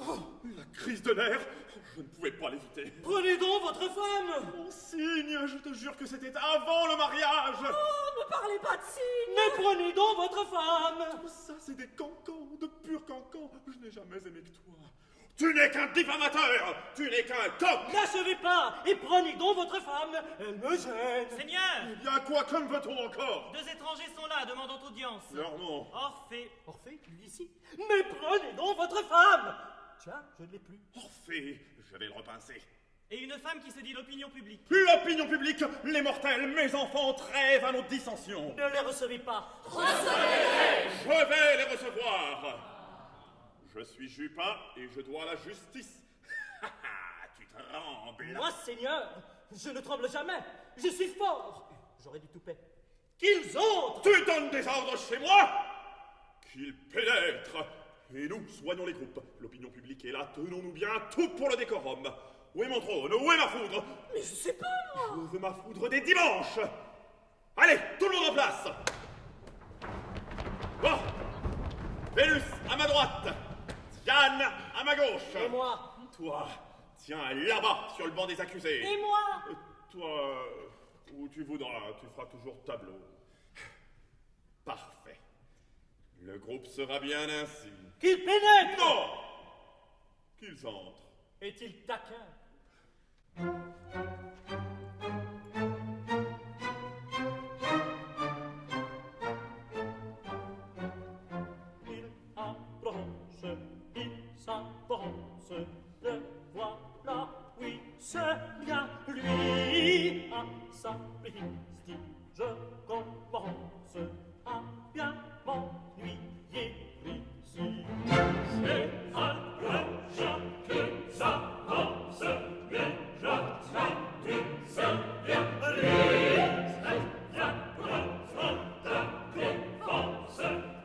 Oh, la crise de nerfs. Je ne pouvais pas l'éviter. Prenez donc votre femme. Mon signe, je te jure que c'était avant le mariage. Oh, ne parlez pas de signe. Mais prenez donc votre femme. Tout ça, c'est des cancans, de purs cancans. Je n'ai jamais aimé que toi. Tu n'es qu'un diffamateur. Tu n'es qu'un coq. N'achevez pas et prenez donc votre femme. Elle me gêne. Seigneur, Eh bien, quoi, que me veut-on encore? 2 étrangers sont là, demandant audience. Leur nom. Orphée. Orphée, lui ici. Mais prenez donc votre femme. Tiens, je ne l'ai plus. Orphée, je vais le repincer. Et une femme qui se dit l'opinion publique. L'opinion publique, les mortels, mes enfants, trêve à nos dissensions. Ne les recevez pas. Je vais les recevoir. Je suis Jupin et je dois la justice. Tu trembles. Moi, Seigneur, je ne tremble jamais. Je suis fort. J'aurais dit tout paix. Qu'ils entrent. Tu donnes des ordres chez moi? Qu'ils pénètrent. Et nous, soignons les groupes. L'opinion publique est là, tenons-nous bien, tout pour le décorum. Où est mon trône? Où est ma foudre? Mais je sais pas. Je veux ma foudre des dimanches. Allez, tout le monde en place. Bon. Vénus, à ma droite. Diane, à ma gauche. Et moi? Toi, tiens, là-bas, sur le banc des accusés. Et moi? Toi, où tu voudras, tu feras toujours tableau. Parfait. Le groupe sera bien ainsi. Qu'ils pénètrent. Non! Qu'ils entrent. Est-il taquin? Il approche, il s'avance, le voilà, oui, c'est bien lui. Ah, sapristi, je commence à bien m'ennuyer ici. C'est approche que s'avance, mais je sais tu sais bien lui. C'est bien profond ta défense,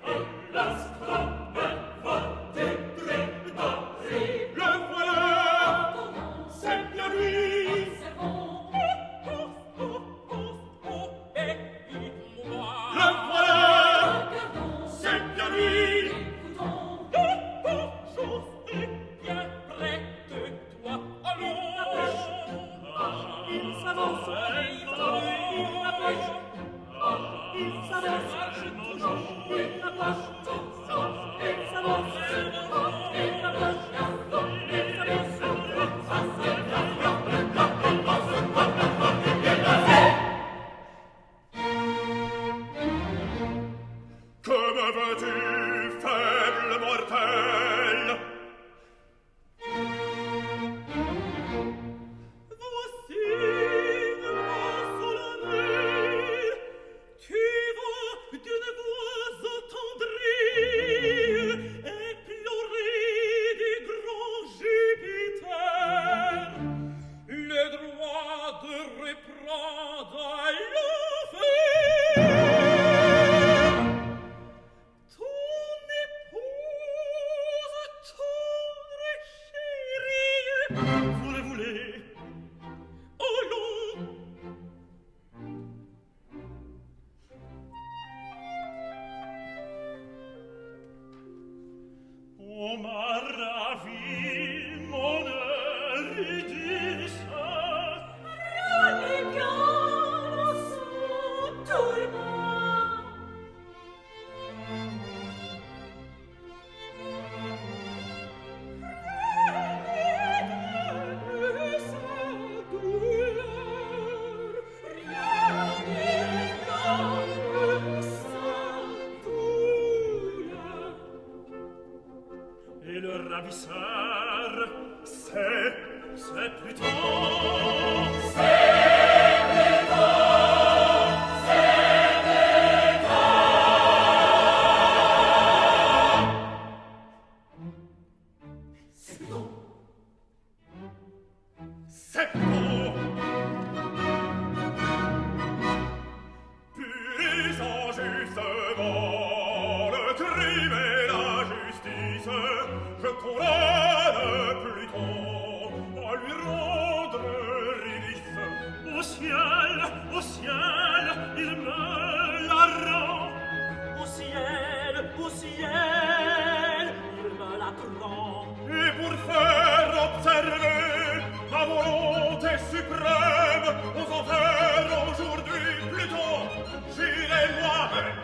et l'astronome va t'aider dans le voilà. C'est bien lui. Le voilà. C'est bien lui. Chose est bien près de toi. Allons! Il s'avance, il approche, il s'avance, il approche, il s'avance, il approche, il s'avance. veux-tu, faible mortel? Voici une voix solennelle qui va d'une voix attendrie éplorée des grands Jupiter le droit de reprendre à l'enfer ton épouse tendre et chérie. Vous le voulez? Allons! On m'a ravi mon Eurydice. Ralliant son tourment. Ralliant sa douleur. Ralliant sa douleur. Et le ravisseur, c'est Pluton. C'est Pluton. Puissant justement le crime et la justice, je couronne Pluton à lui rendre Eurydice. Au ciel, il me la rend. Au ciel, il me la rend. Et pour faire observer ma volonté suprême aux enfers aujourd'hui, Pluton, j'irai moi-même.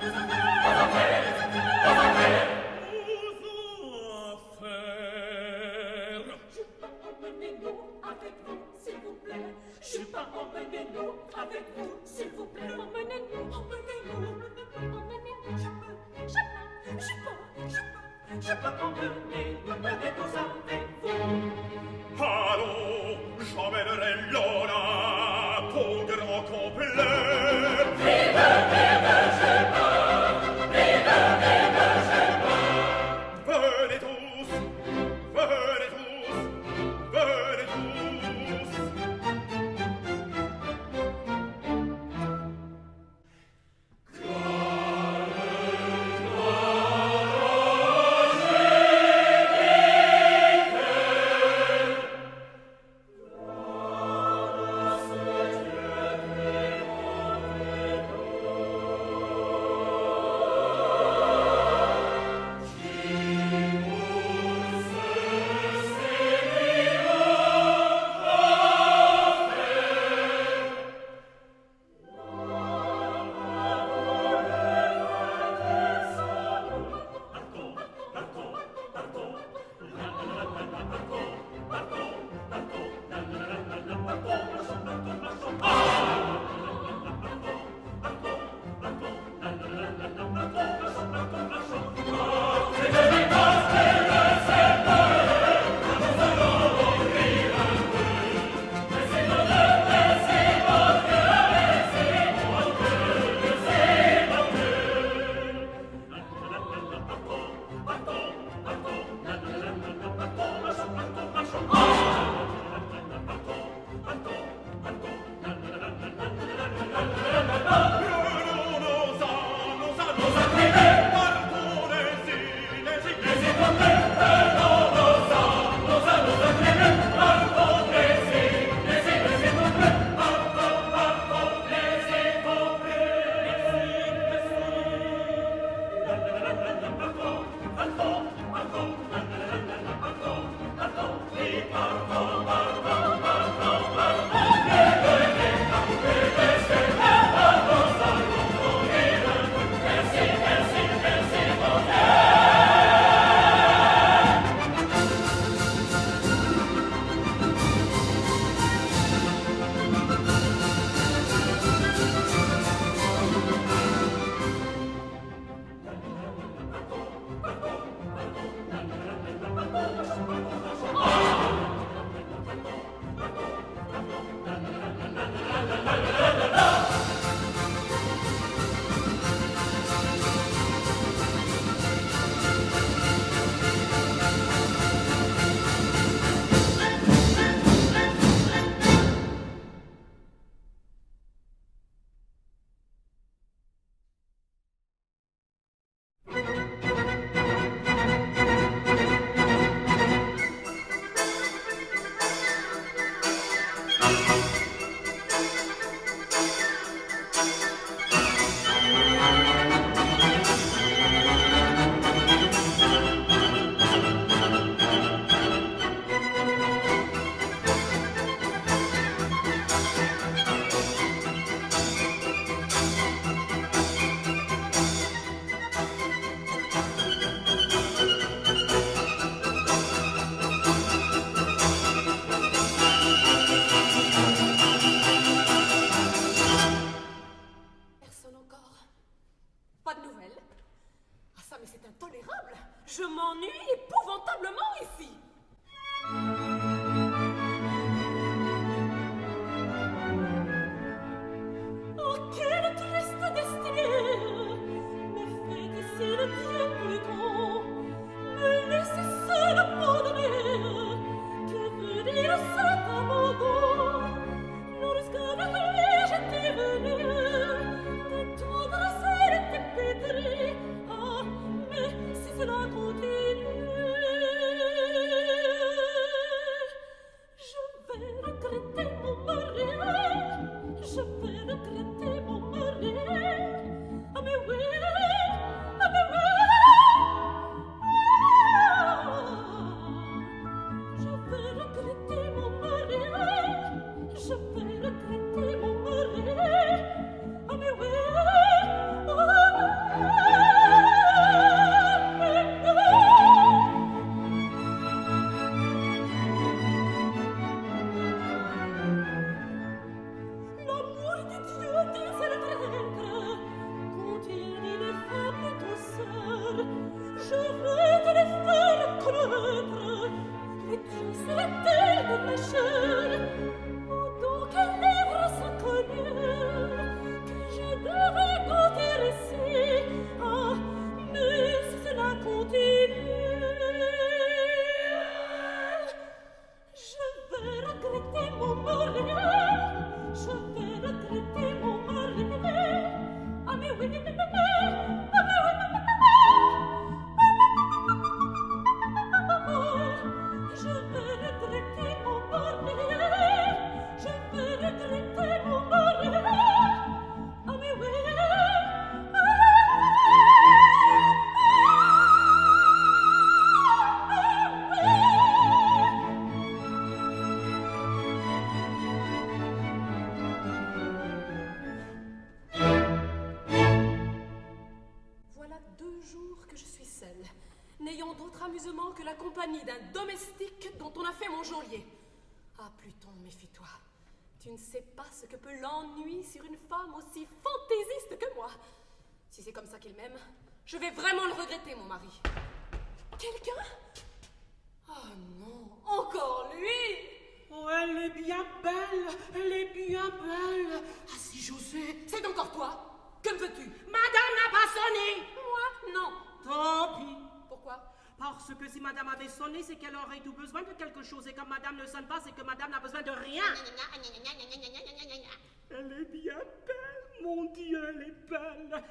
Pas de nouvelles? Ah ça, mais c'est intolérable. Je m'ennuie épouvantablement ici. Oh, quelle triste destinée me fait ici le bien Pluton, me laisser seule abandonnée. Que veut dire cet abandon? Lorsqu'avec lui j'étais venue, de tendresse elle était pétrie. Ah, mais si cela continue, je vais regretter mon mariage. Je vais regretter mon mariage. Ah mais oui, ah mais oui. Je vais regretter mon mariage. Je vais regretter mon mariage. Ah mais oui. L'amour de Dieu disait le traître, contient une femme douceur. Je veux te les faire connaître, les dieux sur la terre de ma chair. Oh, donc quelles lèvres inconnues que je devrais t'intéresser. Ah, mais si cela continue, je vais regretter mon mariage. Je vais regretter mon mariage. Ah mais oui, ah mais oui, je vais regretter mon mariage. Je vais regretter mon mariage. Ah mais oui. Voilà 2 jours que je suis seule, n'ayant d'autre amusement que la compagnie d'un domestique dont on a fait mon geôlier. Ah, Pluton, méfie-toi. Tu ne sais pas ce que peut l'ennui sur une femme aussi fantaisiste que moi. Si c'est comme ça qu'il m'aime, je vais vraiment le regretter, mon mari. Quelqu'un? Oh non, encore lui! Oh, elle est bien belle, elle est bien belle. Ah, si j'osais. C'est encore toi? Que me veux-tu? Madame n'a pas sonné. Moi? Non. Tant pis. Pourquoi? Parce que si madame avait sonné, c'est qu'elle aurait eu besoin de quelque chose. Et comme madame ne sonne pas, c'est que madame n'a besoin de rien. Elle est bien belle, mon Dieu, elle est belle.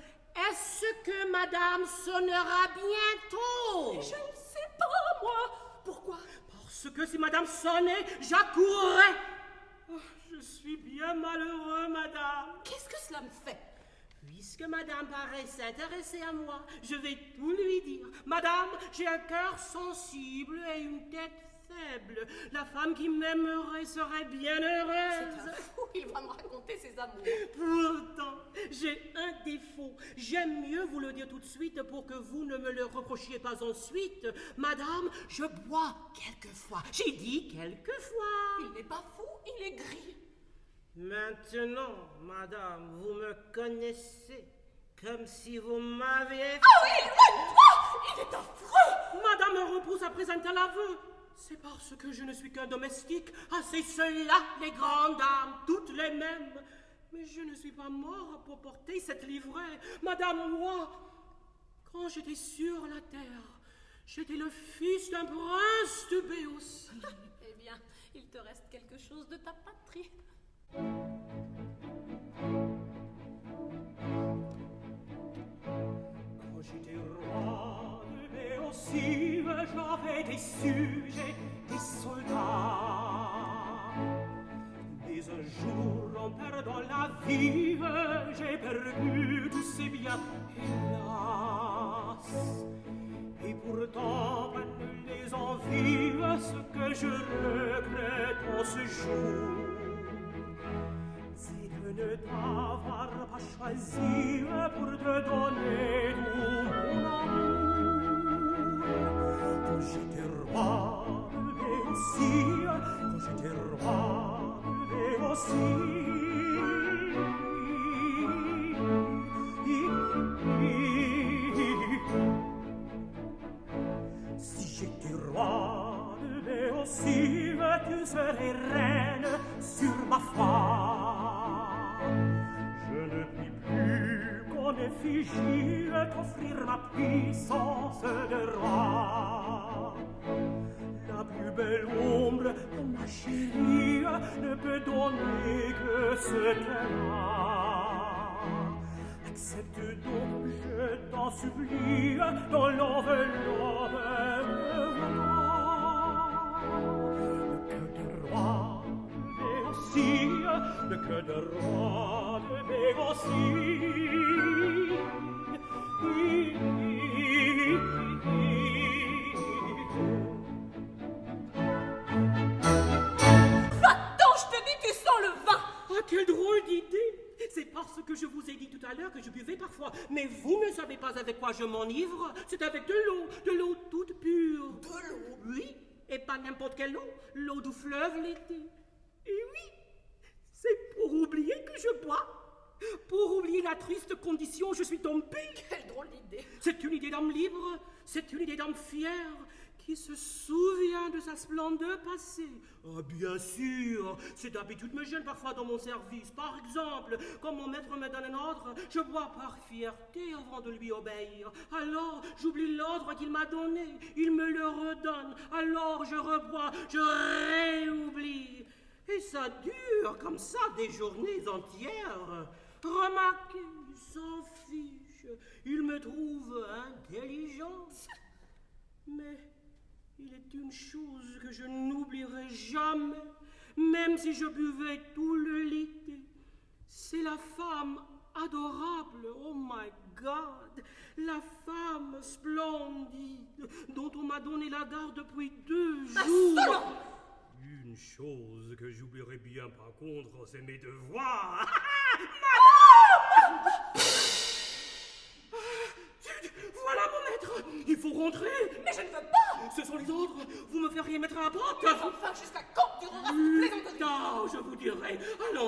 Est-ce que madame sonnera bientôt? Je ne sais pas, moi. Pourquoi? Parce que si madame sonnait, j'accourrais. Oh, je suis bien malheureux, madame. Qu'est-ce que cela me fait? Puisque madame paraît s'intéresser à moi, je vais tout lui dire. Madame, j'ai un cœur sensible et une tête faible. La femme qui m'aimerait serait bien heureuse. C'est un fou, il va me raconter ses amours. Pourtant, j'ai un défaut. J'aime mieux vous le dire tout de suite pour que vous ne me le reprochiez pas ensuite. Madame, je bois quelquefois. J'ai dit quelquefois. Il n'est pas fou, il est gris. Maintenant, madame, vous me connaissez comme si vous m'aviez... Ah oui, éloigne-toi! Il est affreux! Madame me repousse après un tel aveu. C'est parce que je ne suis qu'un domestique. Ah, c'est cela, les grandes dames, toutes les mêmes. Mais je ne suis pas mort pour porter cette livrée. Madame, moi, quand j'étais sur la terre, j'étais le fils d'un prince de Béotie. Eh bien, il te reste quelque chose de ta patrie. Quand j'étais roi de Béotie, j'avais des sujets, des soldats. Mais un jour, en perdant la vie, j'ai perdu tous ces biens, hélas. Et pourtant, pas ne les envie, ce que je regrette en ce jour, c'est de ne t'avoir pas choisi pour te donner tout mon amour. Quand j'étais roi de Béotie, quand j'étais roi de Béotie, ne serai reine sur ma foi. Je ne puis plus qu'en effigie t'offrir ma puissance de roi. La plus belle ombre de ma chérie ne peut donner que ce qu'elle a. Accepte donc, je t'en supplie, dans l'enveloppe de moi. Le cœur de roi de Bégancy, le cœur de roi de Va-t'en, je te dis, tu sens le vin! Ah, quelle drôle d'idée! C'est parce que je vous ai dit tout à l'heure que je buvais parfois. Mais vous ne savez pas avec quoi je m'enivre. C'est avec de l'eau toute pure. De l'eau? Oui, et pas n'importe quelle eau. L'eau du fleuve l'été. Et oui, c'est pour oublier que je bois. Pour oublier la triste condition où je suis tombée. Quelle drôle d'idée! C'est une idée d'homme libre, c'est une idée d'homme fier, qui se souvient de sa splendeur passée. Ah, bien sûr, c'est d'habitude me gêne parfois dans mon service. Par exemple, quand mon maître me donne un ordre, je bois par fierté avant de lui obéir. Alors, j'oublie l'ordre qu'il m'a donné, il me le redonne. Alors, je rebois, je réoublie. Et ça dure comme ça des journées entières. Remarquez, il s'en fiche, il me trouve intelligente. Mais il est une chose que je n'oublierai jamais, même si je buvais tout le litre. C'est la femme adorable, oh my God, la femme splendide dont on m'a donné la garde depuis 2 jours. Insolent! Une chose que j'oublierai bien par contre, c'est mes devoirs. Voilà mon maître, il faut rentrer. Mais je ne veux pas! Ce sont les ordres, vous me feriez mettre à la porte. Mais enfin, jusqu'à quand durera cette plaisanterie? Non, je vous dirai.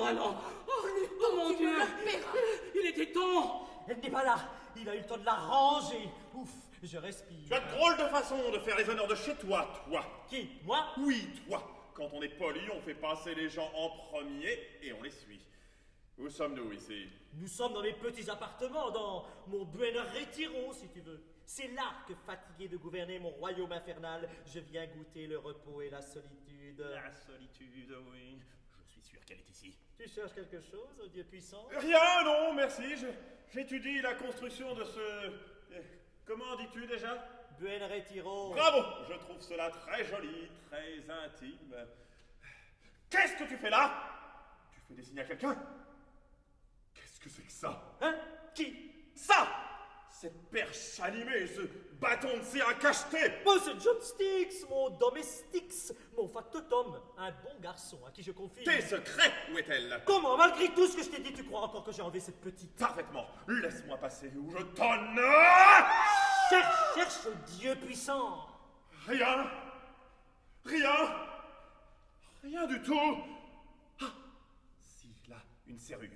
Allons. Oh mon tu me Dieu, le paieras. il était temps. Elle n'est pas là. Il a eu le temps de la ranger. Ouf, je respire. Tu as de drôle de façon de faire les honneurs de chez toi, toi. Qui? Moi? Oui, toi. Quand on est poli, on fait passer les gens en premier et on les suit. Où sommes-nous ici? Nous sommes dans mes petits appartements, dans mon Buen Retiro, si tu veux. C'est là que, fatigué de gouverner mon royaume infernal, je viens goûter le repos et la solitude. La solitude, oui. Je suis sûr qu'elle est ici. Tu cherches quelque chose, oh Dieu puissant? Rien, non, merci. J'étudie la construction de ce... Comment dis-tu déjà? Buen Retiro. Bravo! Je trouve cela très joli, très intime. Qu'est-ce que tu fais là? Tu fais des signes à quelqu'un? Qu'est-ce que c'est que ça? Hein? Qui? Ça! Cette perche animée, ce bâton de cire à cacheter! Oh, c'est John Styx, mon domestix, mon factotum, un bon garçon à qui je confie... Tes secrets, où est-elle? Comment, malgré tout ce que je t'ai dit, tu crois encore que j'ai enlevé cette petite... Parfaitement. Laisse-moi passer ou je tonne! Cherche, Dieu puissant. Rien du tout. Ah, si, là, une serrure.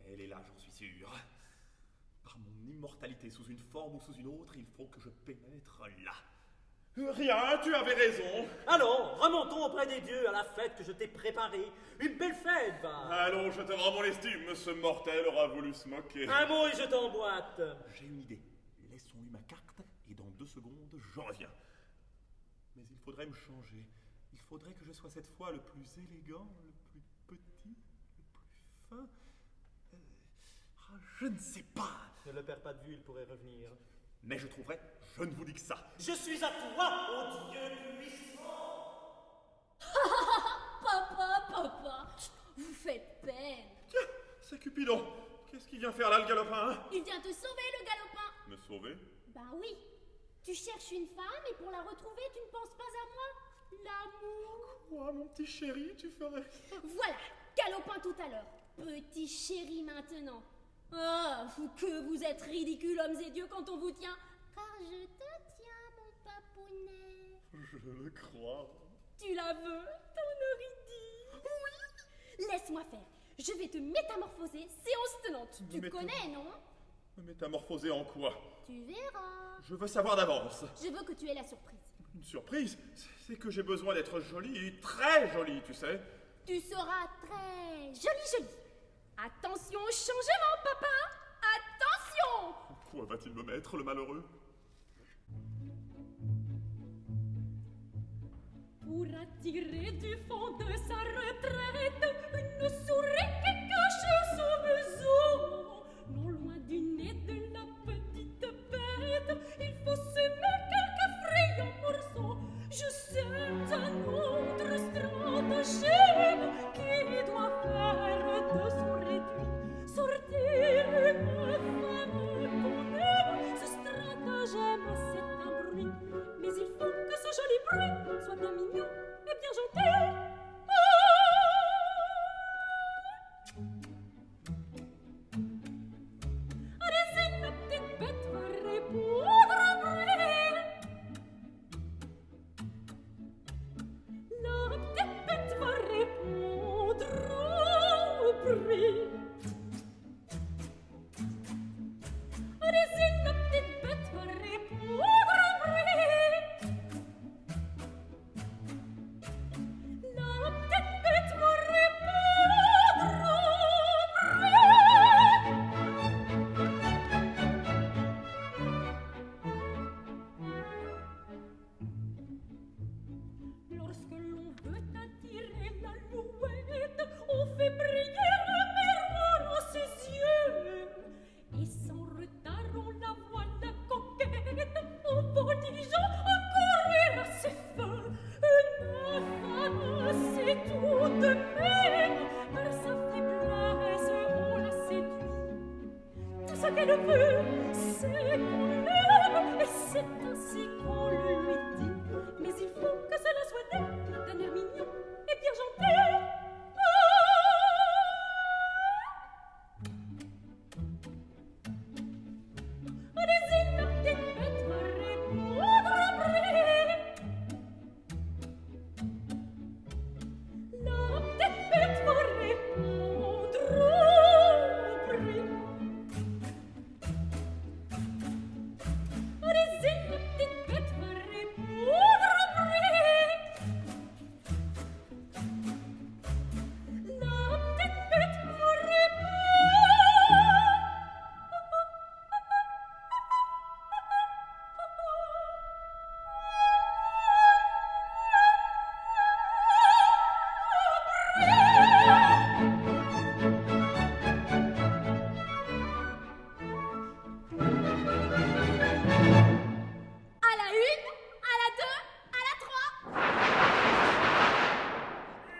Elle est là, j'en suis sûr. Par mon immortalité sous une forme ou sous une autre, il faut que je pénètre là. Rien, tu avais raison. Allons, remontons auprès des dieux à la fête que je t'ai préparée. Une belle fête, va. Allons, je te rends mon estime, ce mortel aura voulu se moquer. Un mot et je t'emboîte. J'ai une idée. Laissons-lui ma carte et dans 2 secondes, j'en reviens. Mais il faudrait me changer. Il faudrait que je sois cette fois le plus élégant, le plus petit, le plus fin. Je ne sais pas. Ne le perds pas de vue, il pourrait revenir. Mais je trouverai, je ne vous dis que ça. Je suis à toi, ô Dieu puissant. Papa, vous faites peine. Tiens, c'est Cupidon. Qu'est-ce qu'il vient faire là, le galopin, hein? Il vient te sauver, le galopin. Me sauver? Ben oui. Tu cherches une femme et pour la retrouver, tu ne penses pas à moi? L'amour. Quoi, mon petit chéri, tu ferais ça? Voilà, galopin tout à l'heure. Petit chéri maintenant. Ah, que vous êtes ridicules, hommes et dieux, quand on vous tient. Car je te tiens, mon papounet. Je le crois. Tu la veux, ton Eurydice? Oui. Laisse-moi faire. Je vais te métamorphoser, séance tenante. Tu connais, non? Me métamorphoser en quoi? Tu verras. Je veux savoir d'avance. Je veux que tu aies la surprise. Une surprise, c'est que j'ai besoin d'être jolie, très jolie, tu sais. Tu seras très jolie. Attention au changement, papa. Attention. Quoi va-t-il me mettre, le malheureux? Pour attirer du fond de sa retraite une souris qui cache son museau. Non loin du nez de la petite bête, il faut semer quelques friands morceaux. Je sème un autre stratagème qui doit faire de son réduit sortir une femme qu'on aime. Ce stratagème, c'est un bruit, mais il faut que ce joli bruit soit bien mignon et bien gentil. Allez-y, la petite bête va répondre au bruit. La petite bête va répondre au bruit. Allez-y, la petite bête va répondre au bruit. La petite bête va répondre au bruit. Lorsque l'on veut attirer l'alouette, on fait briller le miroir à ses yeux. Et sans retard, on la voit la coquette, en voltigeant, en courir à ses feux. Une femme, c'est tout de même, par sa faiblesse, on la séduit. Tout ce qu'elle veut, c'est qu'on l'aime, et c'est ainsi qu'on le lui dit. Mais il faut que cela soit dit d'un air mignon et bien gentil. Allez-y, la petite bête va répondre au bruit. La petite bête va répondre au bruit. Allez-y, la petite bête va répondre au bruit. La petite bête va répondre. À la une, à la deux, à la trois.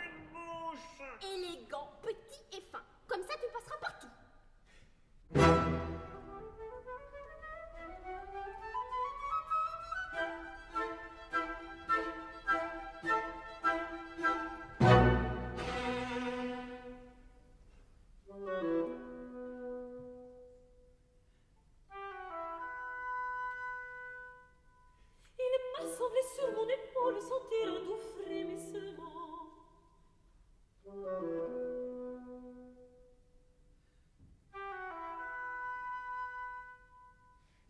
Une mouche! Élégant, petit et fin. Comme ça, tu passeras partout. Il m'a semblé sur mon épaule sentir un doux frémissement.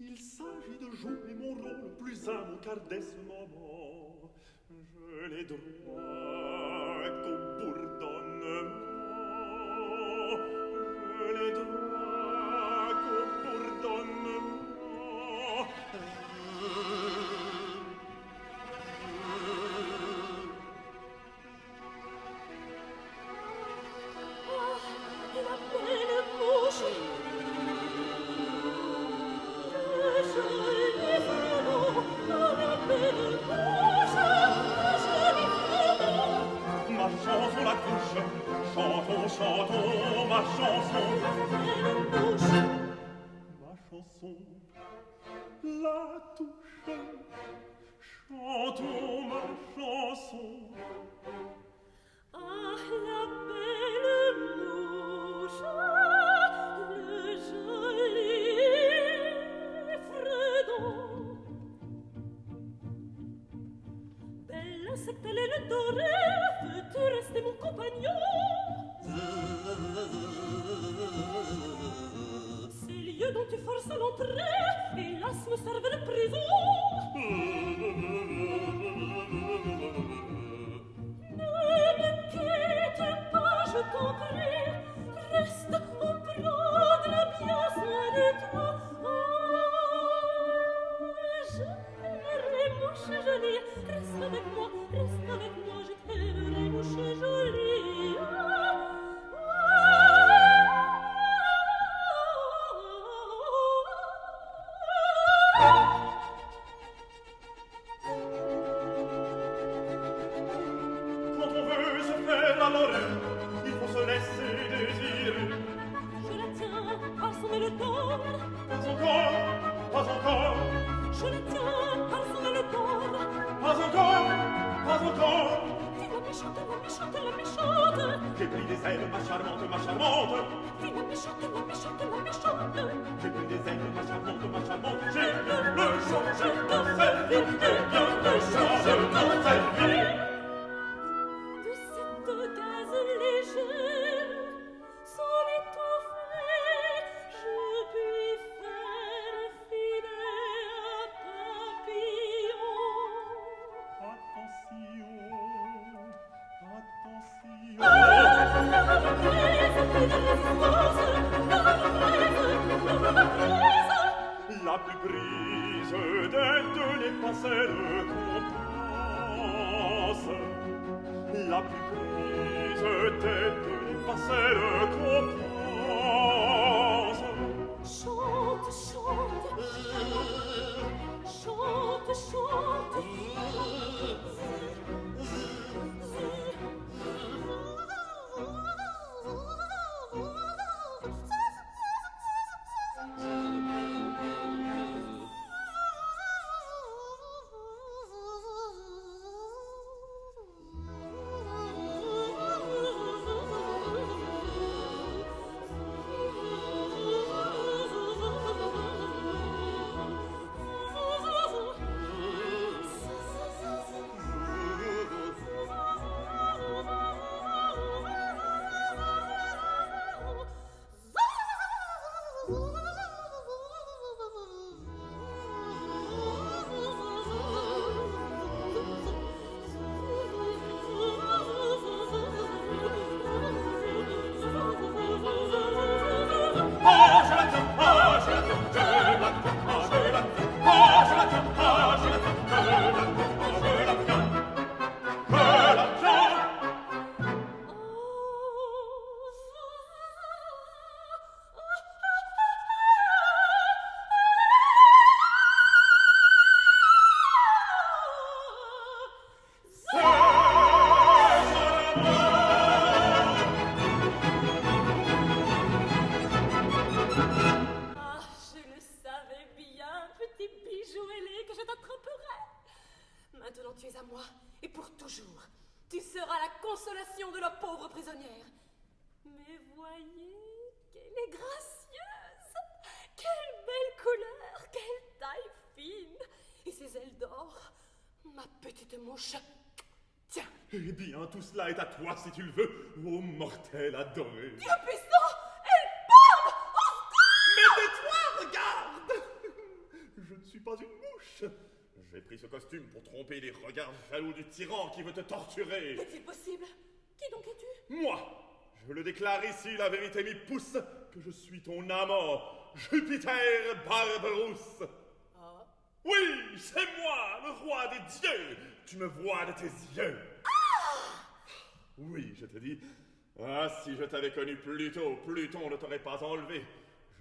Il s'agit de jouer mon rôle le plus à mon quart dès ce moment. Je l'ai droit qu'au bourdonnement. Je l'ai droit qu'au bourdonnement. La belle bouche, le joli frelon, la belle bouche, le joli frelon. Ma chanson la touche, chantons, chantons ma chanson. La belle bouche, Ma chanson la touche, chantons ma chanson. ah la belle mouche, le joli frelon. Bel insecte, elle est le doré, veux-tu rester mon compagnon? Ses lieux dont tu forces l'entrée, hélas me servent de prison. Ne me quitte pas, je t'en prie, reste en prendre bien soin de toi. Je t'aimerai, mouche jolie, reste avec moi, je t'aimerai, mouche jolie. Quand on veut se faire amorer, il faut se laisser désirer. Je la tiens par son élephant. Pas encore, pas encore, Je la tiens par son élephant. pas encore, pas encore. Fille la méchante, la méchante, la méchante. J'ai pris des ailes, ma charmante, ma charmante. Fille la méchante, la méchante, la méchante. J'ai pris des ailes, ma charmante, ma charmante. J'ai bien le changer dans cette vie, j'ai bien le changer dans cette vie. De cette gaze légère, sans l'étouffer, je puis faire filer un papillon. La plus prise d'être les passerelles qu'on pense. La plus prise d'être les passerelles qu'on pense. Chante, chante, chante, chante. Maintenant tu es à moi, et pour toujours. Tu seras la consolation de la pauvre prisonnière. Mais voyez, qu'elle est gracieuse. Quelle belle couleur, quelle taille fine. Et ses ailes d'or. Ma petite mouche. Tiens. Eh bien, tout cela est à toi si tu le veux, ô mortel adoré. Dieu puissant, elle parle. Mais tais-toi, regarde. Je ne suis pas une mouche. J'ai pris ce costume pour tromper les regards jaloux du tyran qui veut te torturer. Est-il possible? Qui donc es-tu? Moi, je le déclare ici, la vérité m'y pousse, que je suis ton amant, Jupiter Barberousse. Ah. Oui, c'est moi, le roi des dieux. Tu me vois de tes yeux. Ah! Oui, je te dis. Ah, si je t'avais connu plus tôt, Pluton ne t'aurait pas enlevé.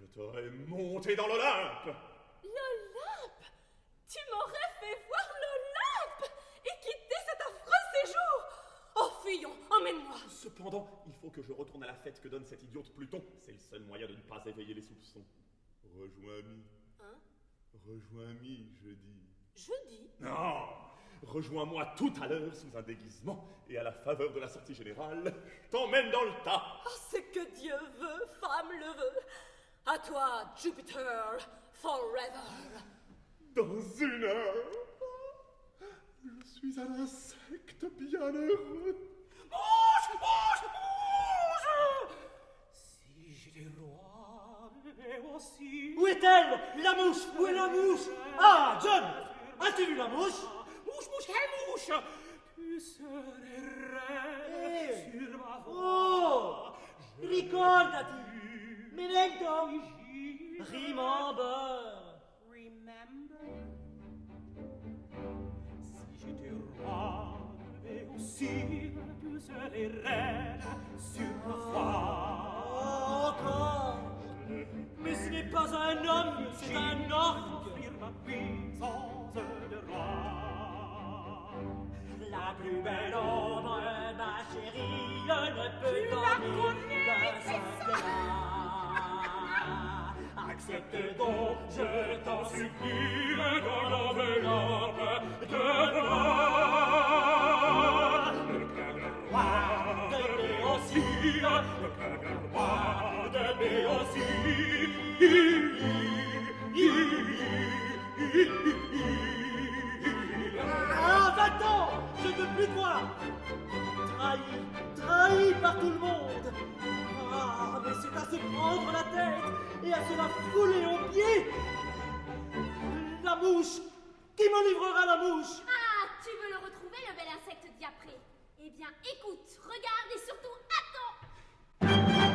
Je t'aurais monté dans l'Olympe. L'Olympe? Tu m'aurais fait voir l'Olympe et quitter cet affreux séjour. Oh, fuyons, emmène-moi. Cependant, il faut que je retourne à la fête que donne cet idiote Pluton. C'est le seul moyen de ne pas éveiller les soupçons. Rejoins-mi. Hein? Rejoins-mi, je dis. Jeudi? Non! Rejoins-moi tout à l'heure sous un déguisement et à la faveur de la sortie générale, je t'emmène dans le tas. Oh, c'est que Dieu veut, femme le veut. À toi, Jupiter, forever. Dans une heure, je suis un insecte bienheureux. Mange! Si j'étais roi, et au aussi. Où est-elle? La mouche! Où est la mouche? Ah, John! As-tu vu la mouche? Mouche, mouche, quelle mouche? Tu serais Eh. sur ma voix. Oh! Ricordati! Memento! Remember! Si j'étais roi, et aussi tu serais reine sur ma foi. Oh, encore! Mais ce n'est pas un homme, c'est un orque! Offrir ma puissance de roi. La plus belle ombre, ma chérie, ne peut dormir d'un seul là. Accepte donc, je t'en supplie, Dans l'enveloppe de roi. Le père roi de Béotie, le père roi de Ah, va-t'en! Je ne veux plus de toi! Trahi par tout le monde! Ah, mais c'est à se prendre la tête et à se la fouler aux pieds! La mouche! Qui me livrera la mouche? Ah, tu veux le retrouver, le bel insecte diapré? Eh bien, écoute, regarde et surtout attends!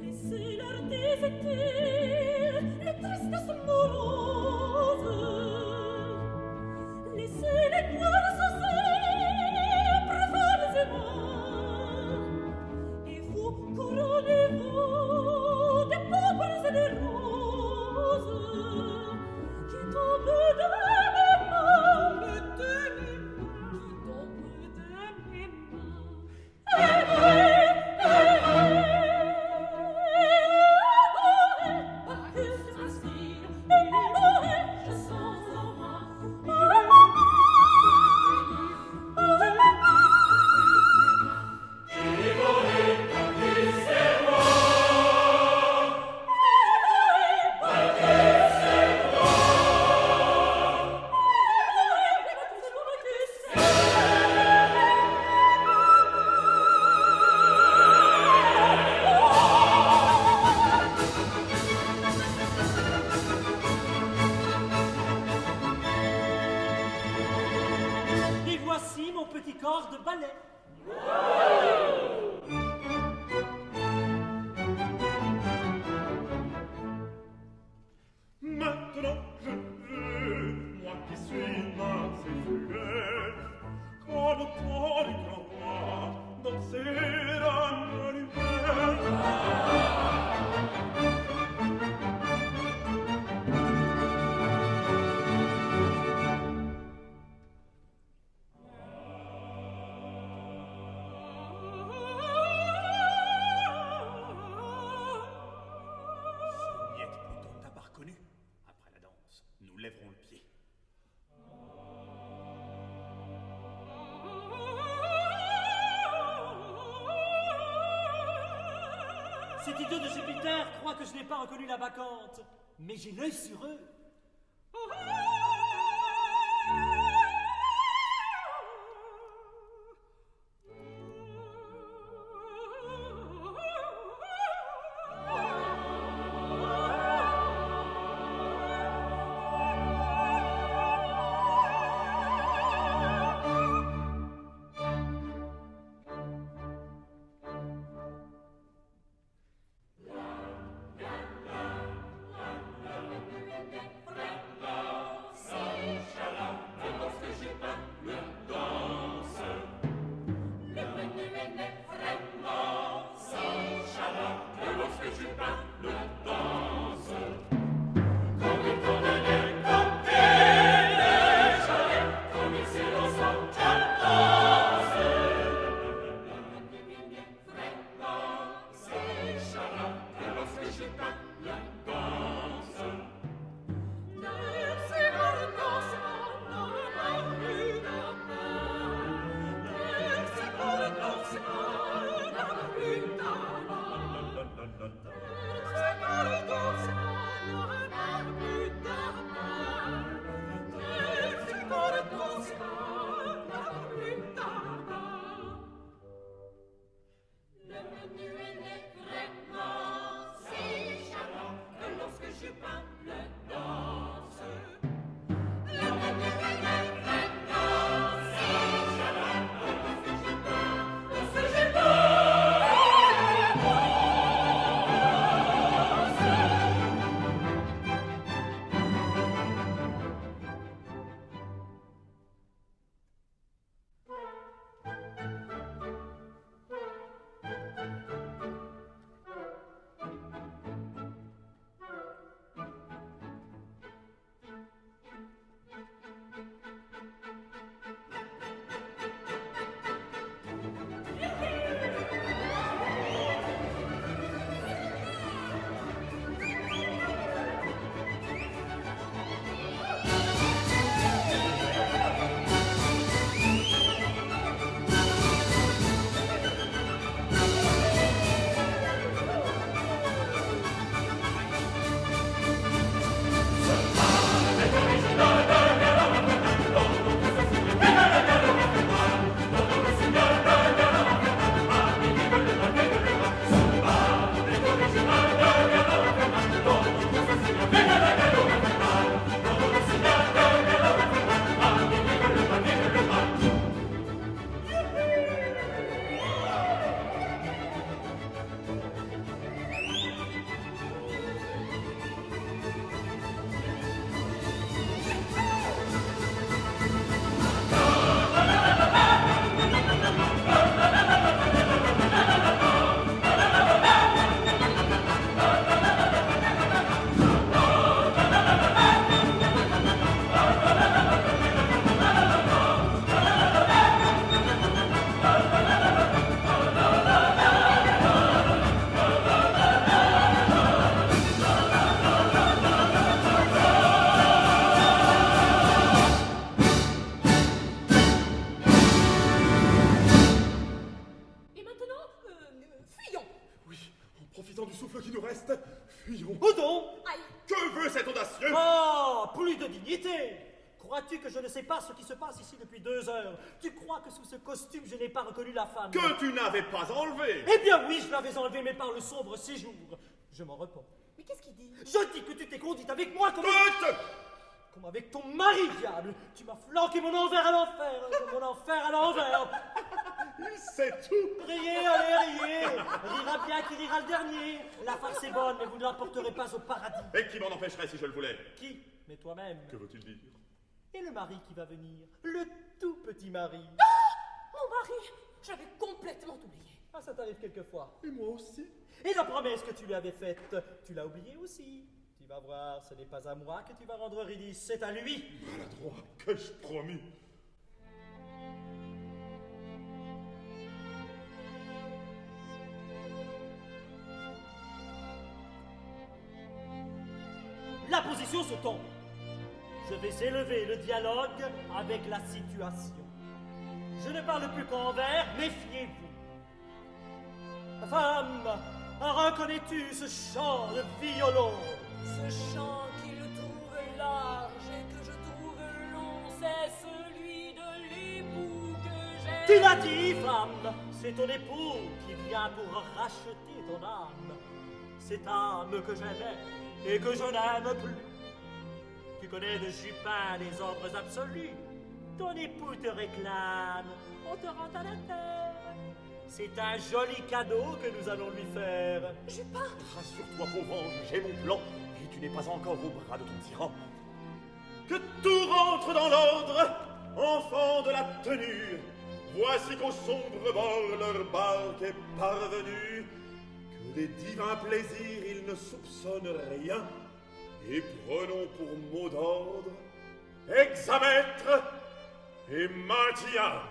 Laissez-leur déserter les tristesses moroses. Laissez les poils saucer, profanes et morts. Et vous, couronnez-vous des pourpres et des roses qui tombent de mes mains, qui tombent de mes mains. Et voici mon petit corps de ballet. Maintenant je veux, moi qui suis mince et fluet, comme au temps du grand roi, danser la lumière. Niette Pluton t'a pas reconnu. Après la danse, nous lèverons le pied. Cet idiot de Jupiter croit que je n'ai pas reconnu la bacchante. Mais j'ai l'œil sur eux. crois-tu que je ne sais pas ce qui se passe ici depuis 2 heures? Tu crois que sous ce costume, je n'ai pas reconnu la femme? Que tu n'avais pas enlevé. Eh bien oui, je l'avais enlevé, mais par le sombre séjour. Je m'en repens. Mais qu'est-ce qu'il dit? Je dis que tu t'es conduite avec moi comme... Pute! Comme avec ton mari, diable. Tu m'as flanqué mon envers à l'enfer. Mon enfer à l'envers. Il sait tout. Riez, allez, riez. Rira bien qui rira le dernier. La farce est bonne, mais vous ne l'emporterez pas au paradis. Et qui m'en empêcherait si je le voulais? Qui? Mais toi-même. Que veut-il dire? Et le mari qui va venir. Le tout petit mari. Mon mari! J'avais complètement oublié. Ah, ça t'arrive quelquefois. Et moi aussi. Et la promesse que tu lui avais faite, tu l'as oubliée aussi. Tu vas voir, ce n'est pas à moi que tu vas rendre Eurydice, c'est à lui. Maladroit, qu'ai-je promis? La position se tombe. Je vais élever le dialogue avec la situation. Je ne parle plus qu'en vers, méfiez-vous. Femme, reconnais-tu ce chant de violon? Ce chant qu'il trouve large et que je trouve long, c'est celui de l'époux que j'ai. Tu l'as dit, femme, c'est ton époux qui vient pour racheter ton âme. Cette âme que j'aimais et que je n'aime plus. Tu connais de Jupin les ordres absolus. Ton époux te réclame, on te rend à la terre. C'est un joli cadeau que nous allons lui faire. Jupin! Rassure-toi, pauvre ange, j'ai mon plan, et tu n'es pas encore au bras de ton tyran. Que tout rentre dans l'ordre, enfants de la tenue. Voici qu'au sombre bord leur barque est parvenue, que des divins plaisirs ils ne soupçonnent rien, et prenons pour mot d'ordre hexamètre et maintien.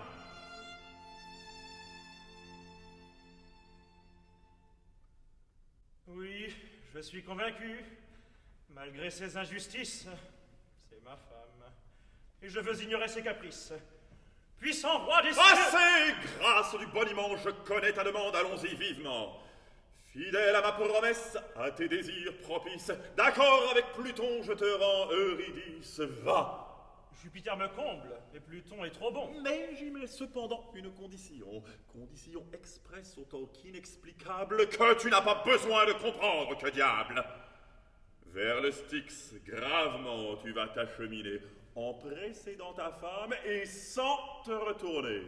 Oui, je suis convaincu. Malgré ses injustices, c'est ma femme. Et je veux ignorer ses caprices. Puissant roi des cieux... Assez, grâce du boniment, je connais ta demande, allons-y vivement. Fidèle à ma promesse, à tes désirs propices, d'accord avec Pluton, je te rends Eurydice, va. Jupiter me comble, et Pluton est trop bon. Mais j'y mets cependant une condition, condition expresse autant qu'inexplicable, que tu n'as pas besoin de comprendre, que diable. Vers le Styx, gravement tu vas t'acheminer, en précédant ta femme et sans te retourner.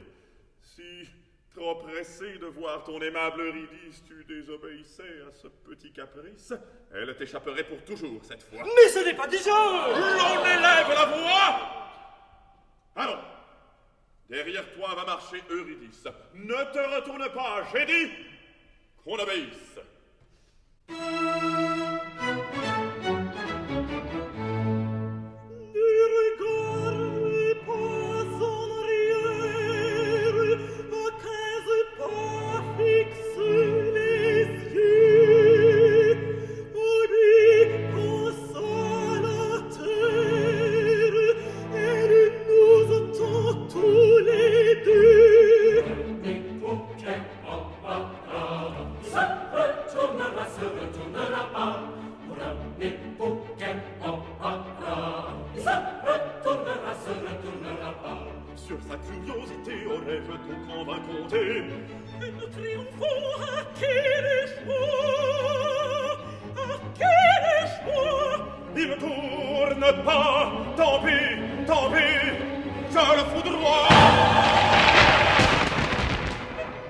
Si, trop pressé de voir ton aimable Eurydice, tu désobéissais à ce petit caprice, elle t'échapperait pour toujours cette fois. Mais ce n'est pas du genre! L'on élève la voix! Allons! Derrière toi va marcher Eurydice. Ne te retourne pas, j'ai dit qu'on obéisse. Sur sa curiosité aurais-je tout convaincu. Et nous triomphons à quel choix, à quel choix. Il ne tourne pas, tant pis, je le foudroie.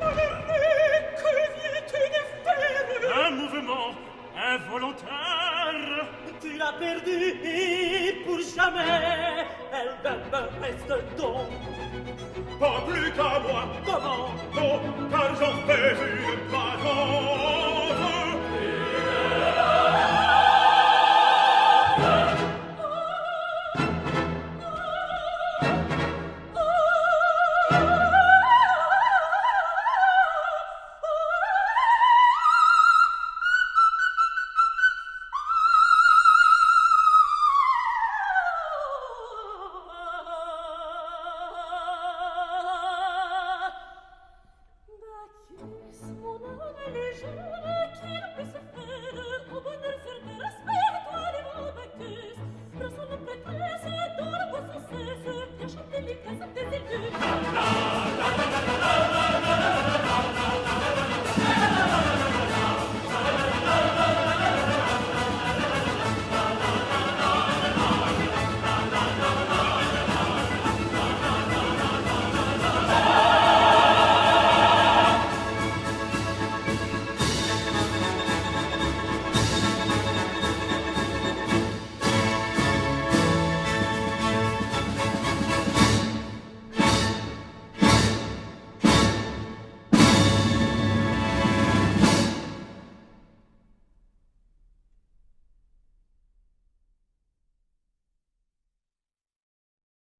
Malheureux, que viens-tu de faire? Un mouvement involontaire. Tu l'as perdue et pour jamais, elle me reste donc. Pas plus qu'à moi. Comment? Non, car j'en fais une patente. Bacchus, mon âme légère, chanter les places des élus.